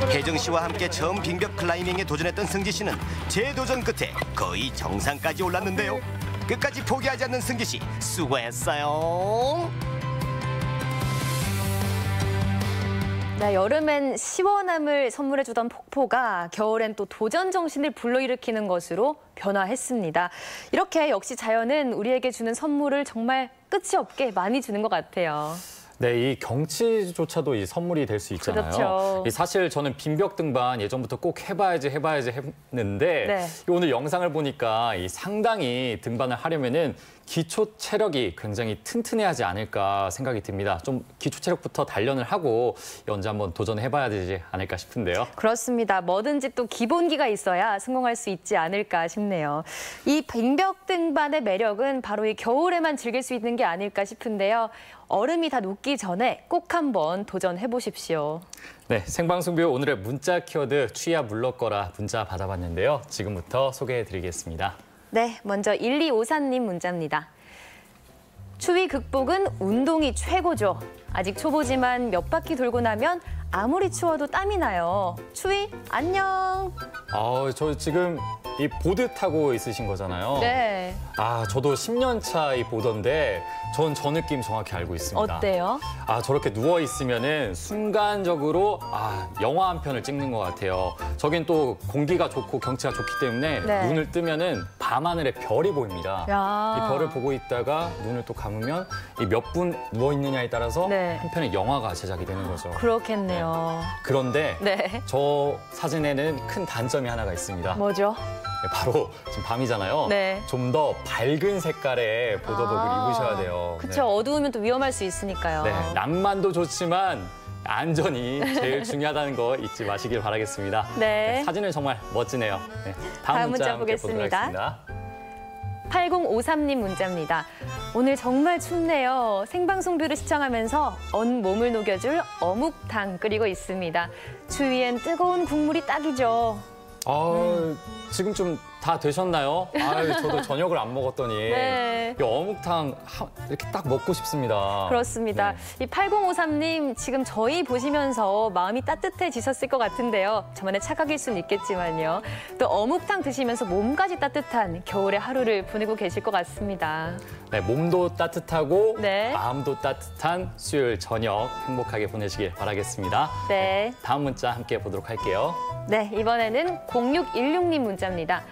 혜정 씨와 함께 처음 빙벽 클라이밍에 도전했던 승지 씨는 재도전 끝에 거의 정상까지 올랐는데요. 끝까지 포기하지 않는 승지 씨, 수고했어요. 네, 여름엔 시원함을 선물해주던 폭포가 겨울엔 또 도전 정신을 불러일으키는 것으로 변화했습니다. 이렇게 역시 자연은 우리에게 주는 선물을 정말 끝이 없게 많이 주는 것 같아요. 네, 이 경치조차도 이 선물이 될 수 있잖아요. 그렇죠. 사실 저는 빙벽 등반 예전부터 꼭 해봐야지 했는데 네. 오늘 영상을 보니까 이 상당히 등반을 하려면은 기초 체력이 굉장히 튼튼해야지 않을까 생각이 듭니다. 좀 기초 체력부터 단련을 하고 언제 한번 도전해봐야 되지 않을까 싶은데요. 그렇습니다. 뭐든지 또 기본기가 있어야 성공할 수 있지 않을까 싶네요. 이 빙벽 등반의 매력은 바로 이 겨울에만 즐길 수 있는 게 아닐까 싶은데요. 얼음이 다 녹기 전에 꼭 한번 도전해 보십시오. 네, 생방송뷰 오늘의 문자 키워드 추위야 물러거라 문자 받아봤는데요. 지금부터 소개해드리겠습니다. 네, 먼저 1254님 문자입니다. 추위 극복은 운동이 최고죠. 아직 초보지만 몇 바퀴 돌고 나면 아무리 추워도 땀이 나요. 추위 안녕. 저 지금 이 보드 타고 있으신 거잖아요. 네. 저도 10년 차 이 보던데 전 저 느낌 정확히 알고 있습니다. 어때요? 저렇게 누워 있으면은 순간적으로 영화 한 편을 찍는 것 같아요. 저긴 또 공기가 좋고 경치가 좋기 때문에 네. 눈을 뜨면은 밤하늘에 별이 보입니다. 야. 이 별을 보고 있다가 눈을 또 감으면 이 몇 분 누워 있느냐에 따라서 네. 한 편의 영화가 제작이 되는 거죠. 그렇겠네요. 그런데 네. 저 사진에는 큰 단점이 하나가 있습니다. 뭐죠? 바로 지금 밤이잖아요. 네. 좀 더 밝은 색깔의 보더복을 입으셔야 돼요. 그렇죠. 어두우면 또 위험할 수 있으니까요. 네, 낭만도 좋지만 안전이 제일 중요하다는 거 잊지 마시길 바라겠습니다. 네. 사진은 정말 멋지네요. 네, 다음 문자 함께 보겠습니다. 보겠습니다. 8053님 문자입니다. 오늘 정말 춥네요. 생방송뷰를 시청하면서 온몸을 녹여줄 어묵탕 끓이고 있습니다. 추위엔 뜨거운 국물이 딱이죠. 지금 좀 다 되셨나요? 저도 저녁을 안 먹었더니 네. 이 어묵탕 이렇게 딱 먹고 싶습니다. 그렇습니다. 네. 이 8053님 지금 저희 보시면서 마음이 따뜻해지셨을 것 같은데요. 저만의 착각일 수는 있겠지만요. 또 어묵탕 드시면서 몸까지 따뜻한 겨울의 하루를 보내고 계실 것 같습니다. 네, 몸도 따뜻하고 네. 마음도 따뜻한 수요일 저녁 행복하게 보내시길 바라겠습니다. 네. 다음 문자 함께 보도록 할게요. 네, 이번에는 0616님 문자입니다.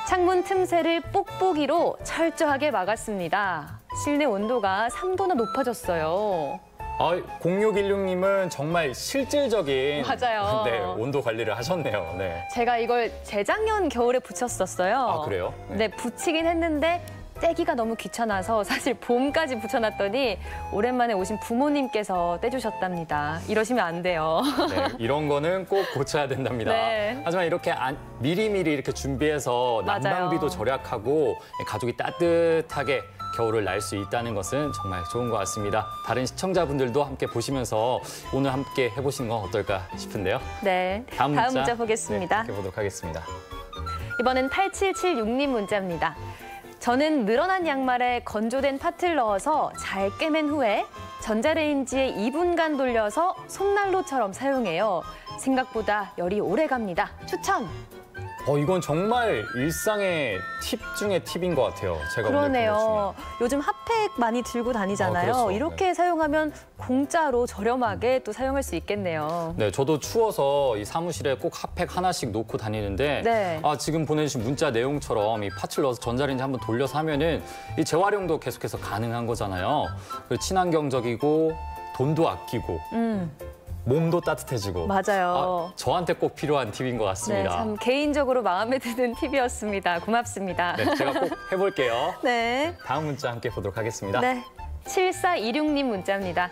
창문 틈새를 뽁뽁이로 철저하게 막았습니다. 실내 온도가 3도나 높아졌어요. 0616님은 정말 실질적인 맞아요. 네, 온도 관리를 하셨네요. 네. 제가 이걸 재작년 겨울에 붙였었어요. 그래요? 네, 붙이긴 했는데 떼기가 너무 귀찮아서 사실 봄까지 붙여놨더니 오랜만에 오신 부모님께서 떼주셨답니다. 이러시면 안 돼요. 네, 이런 거는 꼭 고쳐야 된답니다. 네. 하지만 이렇게 미리미리 이렇게 준비해서 맞아요. 난방비도 절약하고 가족이 따뜻하게 겨울을 날 수 있다는 것은 정말 좋은 것 같습니다. 다른 시청자분들도 함께 보시면서 오늘 함께 해보시는 건 어떨까 싶은데요. 네, 다음 문자 보겠습니다. 네, 함께 보도록 하겠습니다. 이번엔 8776님 문자입니다. 저는 늘어난 양말에 건조된 팥을 넣어서 잘 꿰맨 후에 전자레인지에 2분간 돌려서 손난로처럼 사용해요. 생각보다 열이 오래 갑니다. 추천! 이건 정말 일상의 팁 중에 팁인 것 같아요. 제가 그러네요. 오늘 본 것 중에. 요즘 핫팩 많이 들고 다니잖아요. 그렇죠. 이렇게 사용하면 공짜로 저렴하게 또 사용할 수 있겠네요. 네, 저도 추워서 이 사무실에 꼭 핫팩 하나씩 놓고 다니는데 네. 지금 보내주신 문자 내용처럼 이 팥을 넣어서 전자레인지 한번 돌려서 하면은 이 재활용도 계속해서 가능한 거잖아요. 그리고 친환경적이고 돈도 아끼고 몸도 따뜻해지고. 맞아요. 저한테 꼭 필요한 팁인 것 네, 같습니다. 참 개인적으로 마음에 드는 팁이었습니다. 고맙습니다. 네, 제가 꼭 해볼게요. 네. 다음 문자 함께 보도록 하겠습니다. 네, 7426님 문자입니다.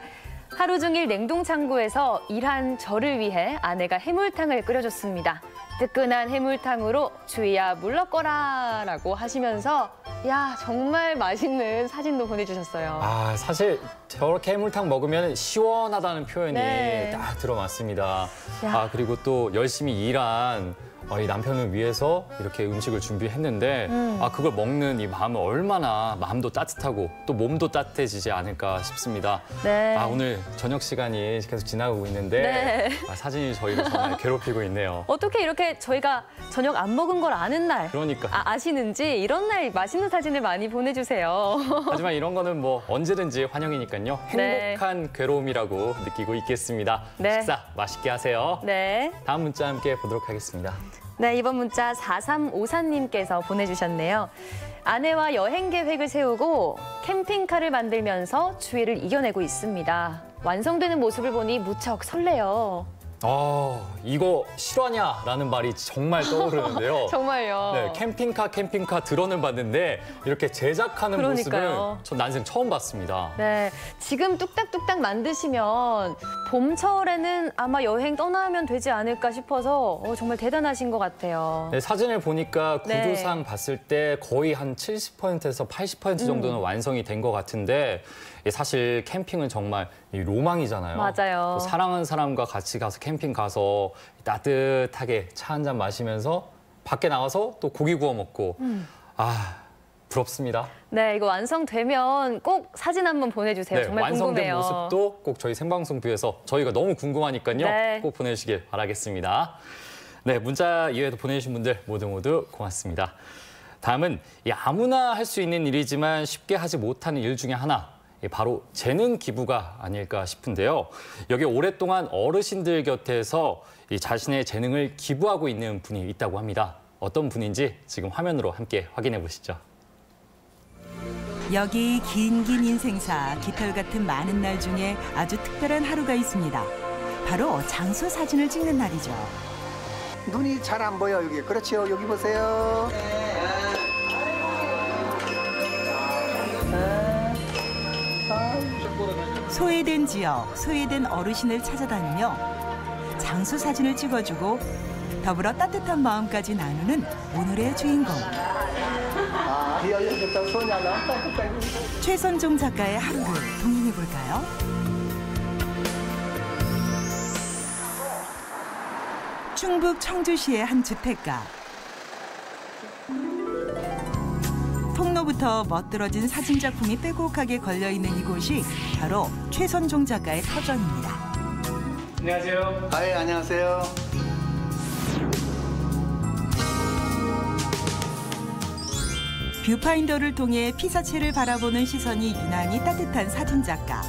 하루 종일 냉동창고에서 일한 저를 위해 아내가 해물탕을 끓여줬습니다. 뜨끈한 해물탕으로 주희야 물러거라 라고 하시면서 야 정말 맛있는 사진도 보내주셨어요. 아, 사실 저렇게 해물탕 먹으면 시원하다는 표현이 네. 딱 들어맞습니다. 야. 아, 그리고 또 열심히 일한 이 남편을 위해서 이렇게 음식을 준비했는데 아, 그걸 먹는 이 마음은 얼마나 마음도 따뜻하고 또 몸도 따뜻해지지 않을까 싶습니다. 네. 아, 오늘 저녁 시간이 계속 지나가고 있는데 네. 사진이 저희를 정말 괴롭히고 있네요. 어떻게 이렇게 저희가 저녁 안 먹은 걸 아는 날 그러니까. 아시는지 이런 날 맛있는 사진을 많이 보내주세요. 하지만 이런 거는 뭐 언제든지 환영이니까요. 행복한 괴로움이라고 느끼고 있겠습니다. 네. 식사 맛있게 하세요. 네. 다음 문자 함께 보도록 하겠습니다. 네, 이번 문자 4354님께서 보내주셨네요. 아내와 여행 계획을 세우고 캠핑카를 만들면서 추위를 이겨내고 있습니다. 완성되는 모습을 보니 무척 설레요. 이거 실화냐라는 말이 정말 떠오르는데요. 정말요. 네, 캠핑카 드론을 봤는데 이렇게 제작하는 그러니까요. 모습을 전 난생 처음 봤습니다. 네, 지금 뚝딱뚝딱 만드시면 봄철에는 아마 여행 떠나면 되지 않을까 싶어서 정말 대단하신 것 같아요. 네, 사진을 보니까 네. 구도상 봤을 때 거의 한 70%에서 80% 정도는 완성이 된 것 같은데 사실 캠핑은 정말 로망이잖아요. 맞아요. 또 사랑하는 사람과 같이 가서 캠핑 가서 따뜻하게 차 한 잔 마시면서 밖에 나가서 또 고기 구워 먹고 부럽습니다. 네, 이거 완성되면 꼭 사진 한번 보내주세요. 네, 정말 완성된 궁금해요. 모습도 꼭 저희 생방송부에서 저희가 너무 궁금하니까요. 네. 꼭 보내주시길 바라겠습니다. 네, 문자 이외에도 보내주신 분들 모두 고맙습니다. 다음은 아무나 할 수 있는 일이지만 쉽게 하지 못하는 일 중에 하나. 바로 재능 기부가 아닐까 싶은데요. 여기 오랫동안 어르신들 곁에서 자신의 재능을 기부하고 있는 분이 있다고 합니다. 어떤 분인지 지금 화면으로 함께 확인해 보시죠. 여기 긴 인생사 깃털 같은 많은 날 중에 아주 특별한 하루가 있습니다. 바로 장수 사진을 찍는 날이죠. 눈이 잘 안 보여 여기. 그렇죠. 여기 보세요. 소외된 지역, 소외된 어르신을 찾아다니며 장수 사진을 찍어주고 더불어 따뜻한 마음까지 나누는 오늘의 주인공. 최선종 작가의 하루를 동행해 볼까요? 충북 청주시의 한 주택가. 통로부터 멋들어진 사진 작품이 빼곡하게 걸려 있는 이곳이 바로 최선종 작가의 터전입니다. 안녕하세요. 아, 예, 안녕하세요. 뷰파인더를 통해 피사체를 바라보는 시선이 유난히 따뜻한 사진 작가.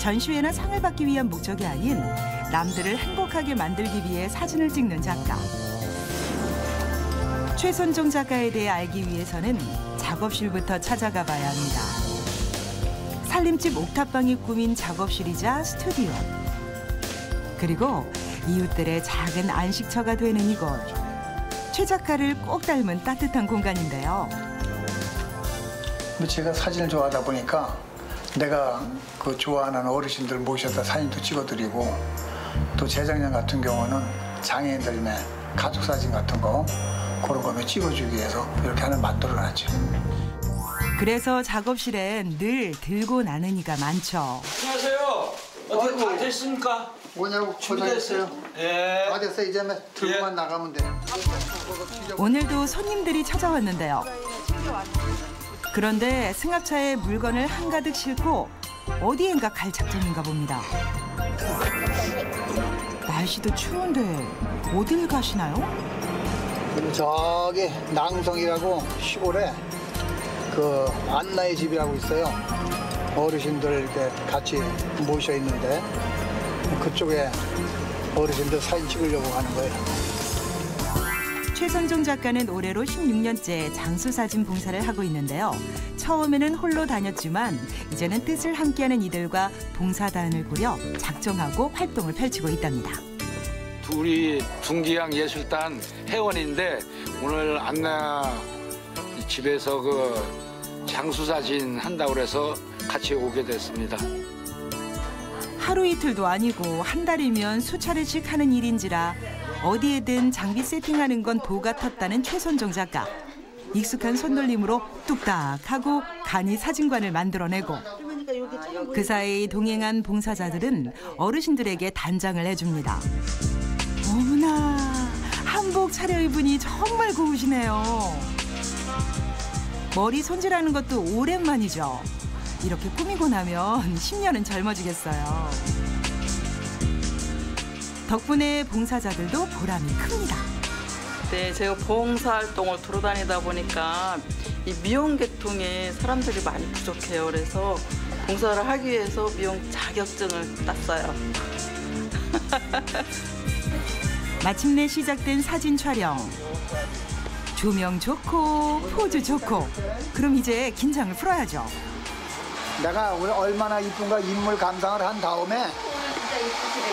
전시회나 상을 받기 위한 목적이 아닌 남들을 행복하게 만들기 위해 사진을 찍는 작가. 최선종 작가에 대해 알기 위해서는 작업실부터 찾아가 봐야 합니다. 살림집 옥탑방이 꾸민 작업실이자 스튜디오. 그리고 이웃들의 작은 안식처가 되는 이곳. 최 작가를 꼭 닮은 따뜻한 공간인데요. 제가 사진을 좋아하다 보니까 내가 그 좋아하는 어르신들 모셔다 사진도 찍어드리고 또 재작년 같은 경우는 장애인들 가족 사진 같은 거 그런 거면 찍어주기 위해서 이렇게 하나 만들어놨죠. 그래서 작업실엔 늘 들고 나는 이가 많죠. 안녕하세요. 어떻게 다 됐습니까? 뭐냐고 고생했어요. 예. 다 됐어요. 이제 들고만 나가면 돼. 오늘도 손님들이 찾아왔는데요. 그런데 승합차에 물건을 한가득 싣고 어디엔가 갈 작정인가 봅니다. 날씨도 추운데 어딜 가시나요? 저기 낭성이라고 시골에 그 안나의 집이라고 있어요. 어르신들 이렇게 같이 모셔 있는데 그쪽에 어르신들 사진 찍으려고 하는 거예요. 최선종 작가는 올해로 16년째 장수사진 봉사를 하고 있는데요. 처음에는 홀로 다녔지만 이제는 뜻을 함께하는 이들과 봉사단을 꾸려 작정하고 활동을 펼치고 있답니다. 둘이 둥기양 예술단 회원인데 오늘 안나 집에서 그 장수사진 한다고 해서 같이 오게 됐습니다. 하루 이틀도 아니고 한 달이면 수차례씩 하는 일인지라 어디에든 장비 세팅하는 건 도가 텄다는 최선종 작가. 익숙한 손놀림으로 뚝딱 하고 간이 사진관을 만들어내고 그 사이 동행한 봉사자들은 어르신들에게 단장을 해줍니다. 어머나, 한복 차려입으니 정말 고우시네요. 머리 손질하는 것도 오랜만이죠. 이렇게 꾸미고 나면 10년은 젊어지겠어요. 덕분에 봉사자들도 보람이 큽니다. 네, 제가 봉사활동을 돌아다니다 보니까 이 미용 계통에 사람들이 많이 부족해요. 그래서 봉사를 하기 위해서 미용 자격증을 땄어요. 마침내 시작된 사진 촬영. 조명 좋고 포즈 좋고 그럼 이제 긴장을 풀어야죠. 내가 오늘 얼마나 이쁜가 인물 감상을 한 다음에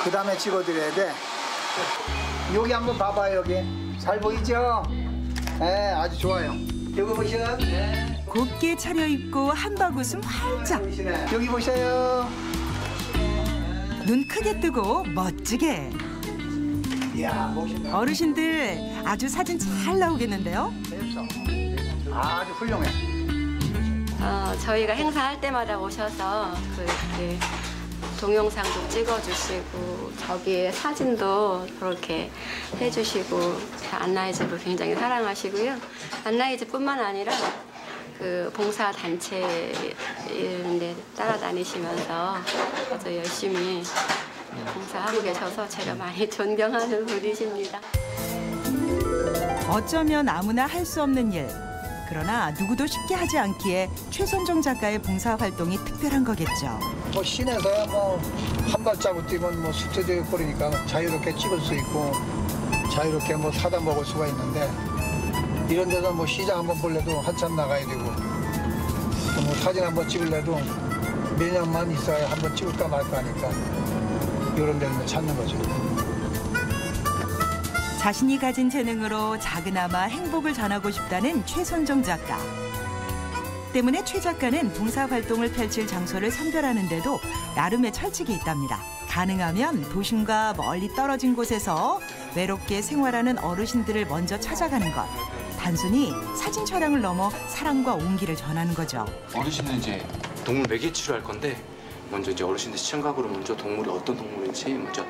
그 다음에 찍어드려야 돼. 여기 한번 봐봐요. 여기 잘 보이죠? 네, 아주 좋아요. 여기 보셔. 네. 곱게 차려입고 한바구음 활짝. 여기 보셔요. 눈 크게 뜨고 멋지게. 이야, 멋있네. 어르신들 아주 사진 잘 나오겠는데요? 아주 훌륭해. 저희가 행사할 때마다 오셔서 이렇게 동영상도 찍어주시고 저기에 사진도 그렇게 해주시고 안나이즈를 굉장히 사랑하시고요. 안나이즈뿐만 아니라 그 봉사 단체 이런 데 따라다니시면서 아주 열심히 봉사하고 계셔서 제가 많이 존경하는 분이십니다. 어쩌면 아무나 할 수 없는 일. 그러나 누구도 쉽게 하지 않기에 최선종 작가의 봉사활동이 특별한 거겠죠. 뭐 시내에서야 뭐 한 발자국 뛰면 뭐 숙제되고 그러니까 자유롭게 찍을 수 있고 자유롭게 뭐 사다 먹을 수가 있는데 이런 데서 뭐 시장 한번 볼래도 한참 나가야 되고 또 뭐 사진 한번 찍을래도 몇 년만 있어야 한번 찍을까 말까 하니까 이런 데는 찾는 거죠. 자신이 가진 재능으로 작은아마 행복을 전하고 싶다는 최선종 작가. 때문에 최 작가는 봉사활동을 펼칠 장소를 선별하는 데도 나름의 철칙이 있답니다. 가능하면 도심과 멀리 떨어진 곳에서 외롭게 생활하는 어르신들을 먼저 찾아가는 것. 단순히 사진 촬영을 넘어 사랑과 온기를 전하는 거죠. 어르신은 이제 동물 매개 치료할 건데 먼저 이제 어르신들 시청각으로 먼저 동물이 어떤 동물인지 먼저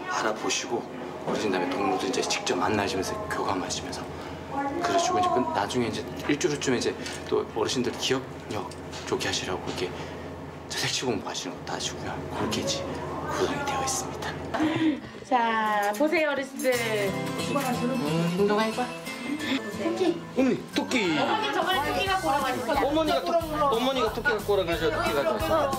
알아보시고 어르신 다음에 동물도 이제 직접 만나시면서 교감하시면서 그러시고 이제 나중에 이제 일주일 후쯤에 이제 또 어르신들 기억력 좋게 하시라고 이렇게 색칠 공부하시는 것도 하시고요. 그렇게 이제 구성이 되어 있습니다. 자, 보세요 어르신들. 행동해봐. 토끼. 어머니 토끼. 어머니 저번에 토끼 갖고 오라고 하셨어요. 어머니가 토끼 갖고 오라 그러셔. 토끼 가져왔어.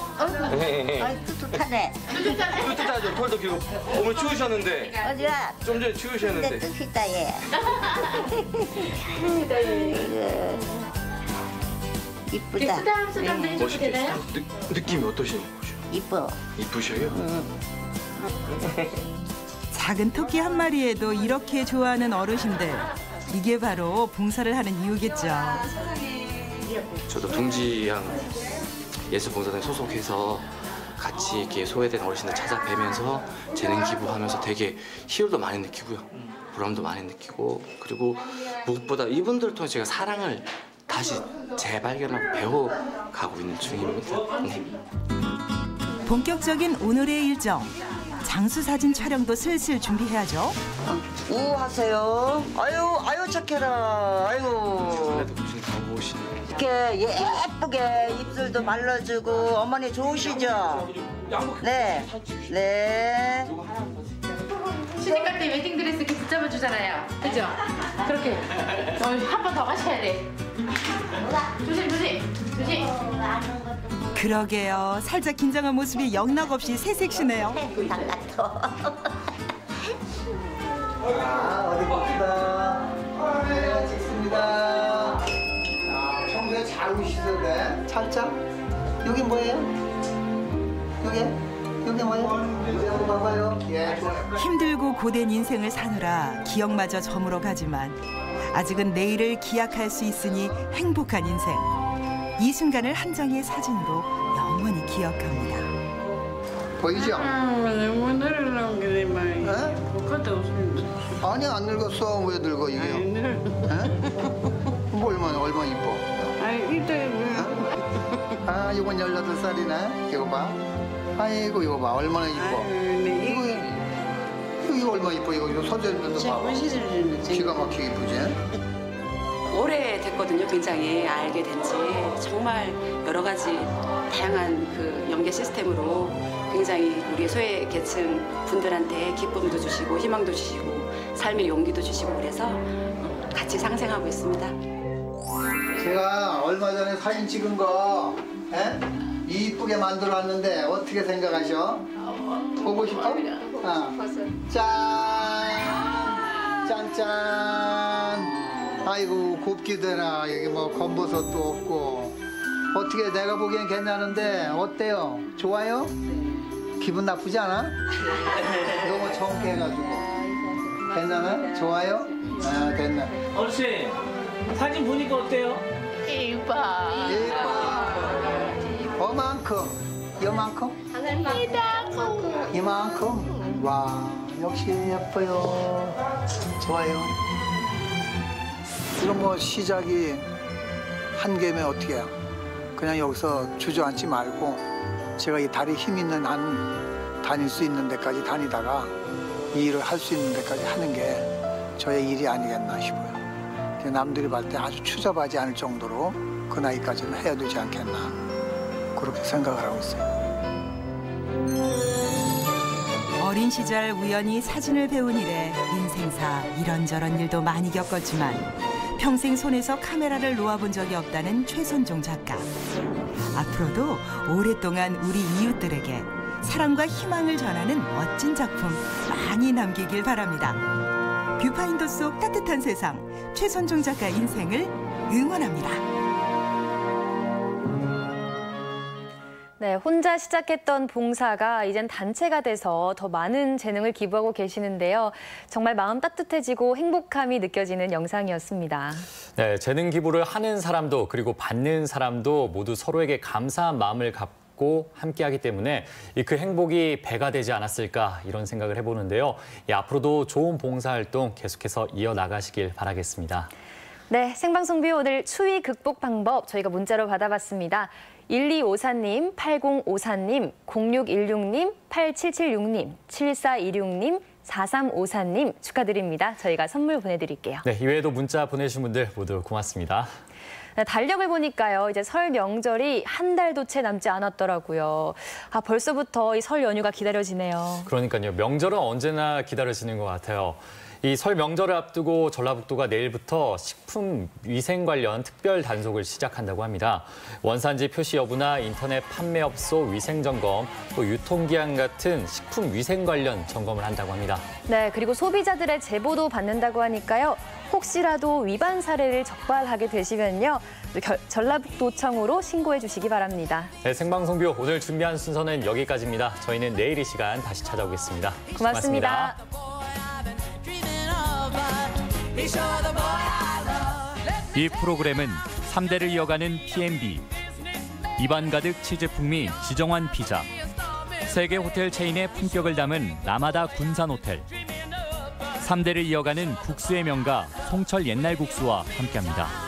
뚝뚝하네. 뚝뚝하죠. 털도 길고. 어머니 추우셨는데. 어디야? 좀 전에 추우셨는데. 뚝뚝이다 얘. 이쁘다. 이쁘다. 소감도 해주셔도 되나요? 느낌이 어떠신지. 이뻐. 이쁘셔요? 작은 토끼 한 마리에도 이렇게 좋아하는 어르신들. 이게 바로 봉사를 하는 이유겠죠. 저도 둥지양 예술봉사단에 소속해서 같이 이렇게 소외된 어르신들 찾아뵈면서 재능 기부하면서 되게 희열도 많이 느끼고요. 보람도 많이 느끼고 그리고 무엇보다 이분들을 통해 제가 사랑을 다시 재발견하고 배워가고 있는 중입니다. 네. 본격적인 오늘의 일정. 장수 사진 촬영도 슬슬 준비해야죠. 우하세요. 아유 착해라. 아유. 이렇게 예쁘게 입술도 말라주고 어머니 좋으시죠? 네. 네. 시집갈 때 웨딩드레스 이렇게 붙잡아 주잖아요. 그죠? 그렇게 한 번 더 가셔야 돼. 조심. 그러게요. 살짝 긴장한 모습이 영락없이 새색시네요. 어디 봅시다. 네, 찍습니다. 평소에 잘 우시던데. 살짝. 여기 뭐예요? 여기 뭐예요? 여기 한번 봐봐요. 예, 좋아요. 힘들고 고된 인생을 사느라 기억마저 저물어 가지만 아직은 내일을 기약할 수 있으니 행복한 인생. 이 순간을 한 장의 사진으로 영원히 기억합니다. 보이죠? 오늘은 그래 말이야. 아니 안 늙었어. 왜 늙어 이게? 뭐 얼마 이뻐? 아 이건 18살이네. 이거 봐. 아이고 이거 봐. 얼마나 이뻐. 이거 얼마 이뻐. 이거 서재면도 봐봐. 기가 막히게 이쁘지? 오래됐거든요. 굉장히 알게 된 지 정말 여러 가지 다양한 그 연계 시스템으로 굉장히 우리 소외계층 분들한테 기쁨도 주시고 희망도 주시고 삶의 용기도 주시고 그래서 같이 상생하고 있습니다. 제가 얼마 전에 사진 찍은 거 이쁘게 만들어놨는데 어떻게 생각하셔? 보고 싶어? 짠! 짠짠! 아이고 곱기더라. 여기 뭐 검버섯도 없고 어떻게 내가 보기엔 괜찮은데 어때요? 좋아요? 기분 나쁘지 않아? 너무 정게 해가지고 괜찮아? 좋아요? 아 됐네. 어르신 사진 보니까 어때요? 이뻐. 이만큼? 이만큼? 와 역시 예뻐요. 좋아요. 이런 뭐 시작이 한 개면 어떻게 해요? 그냥 여기서 주저앉지 말고 제가 이 다리 힘 있는 한 다닐 수 있는 데까지 다니다가 이 일을 할 수 있는 데까지 하는 게 저의 일이 아니겠나 싶어요. 남들이 봤을 때 아주 추잡하지 않을 정도로 그 나이까지는 해야 되지 않겠나 그렇게 생각을 하고 있어요. 어린 시절 우연히 사진을 배운 이래 인생사 이런저런 일도 많이 겪었지만 평생 손에서 카메라를 놓아본 적이 없다는 최선종 작가. 앞으로도 오랫동안 우리 이웃들에게 사랑과 희망을 전하는 멋진 작품 많이 남기길 바랍니다. 뷰파인더 속 따뜻한 세상, 최선종 작가 인생을 응원합니다. 네, 혼자 시작했던 봉사가 이젠 단체가 돼서 더 많은 재능을 기부하고 계시는데요. 정말 마음 따뜻해지고 행복함이 느껴지는 영상이었습니다. 네, 재능 기부를 하는 사람도 그리고 받는 사람도 모두 서로에게 감사한 마음을 갖고 함께하기 때문에 그 행복이 배가 되지 않았을까 이런 생각을 해보는데요. 앞으로도 좋은 봉사활동 계속해서 이어나가시길 바라겠습니다. 네, 생방송 뷰 오늘 추위 극복 방법 저희가 문자로 받아봤습니다. 1254님, 8054님, 0616님, 8776님, 7426님, 4354님 축하드립니다. 저희가 선물 보내드릴게요. 네, 이외에도 문자 보내주신 분들 모두 고맙습니다. 네, 달력을 보니까요. 이제 설 명절이 한 달도 채 남지 않았더라고요. 벌써부터 이 설 연휴가 기다려지네요. 그러니까요. 명절은 언제나 기다려지는 것 같아요. 이 설 명절을 앞두고 전라북도가 내일부터 식품 위생 관련 특별 단속을 시작한다고 합니다. 원산지 표시 여부나 인터넷 판매업소 위생 점검, 또 유통기한 같은 식품 위생 관련 점검을 한다고 합니다. 네, 그리고 소비자들의 제보도 받는다고 하니까요. 혹시라도 위반 사례를 적발하게 되시면요. 전라북도청으로 신고해 주시기 바랍니다. 네, 생방송 뷰 오늘 준비한 순서는 여기까지입니다. 저희는 내일 이 시간 다시 찾아오겠습니다. 고맙습니다. 이 프로그램은 3대를 이어가는 P&B, 입안 가득 치즈 풍미 지정환 피자, 세계 호텔 체인의 품격을 담은 라마다 군산 호텔, 3대를 이어가는 국수의 명가 송철 옛날 국수와 함께합니다.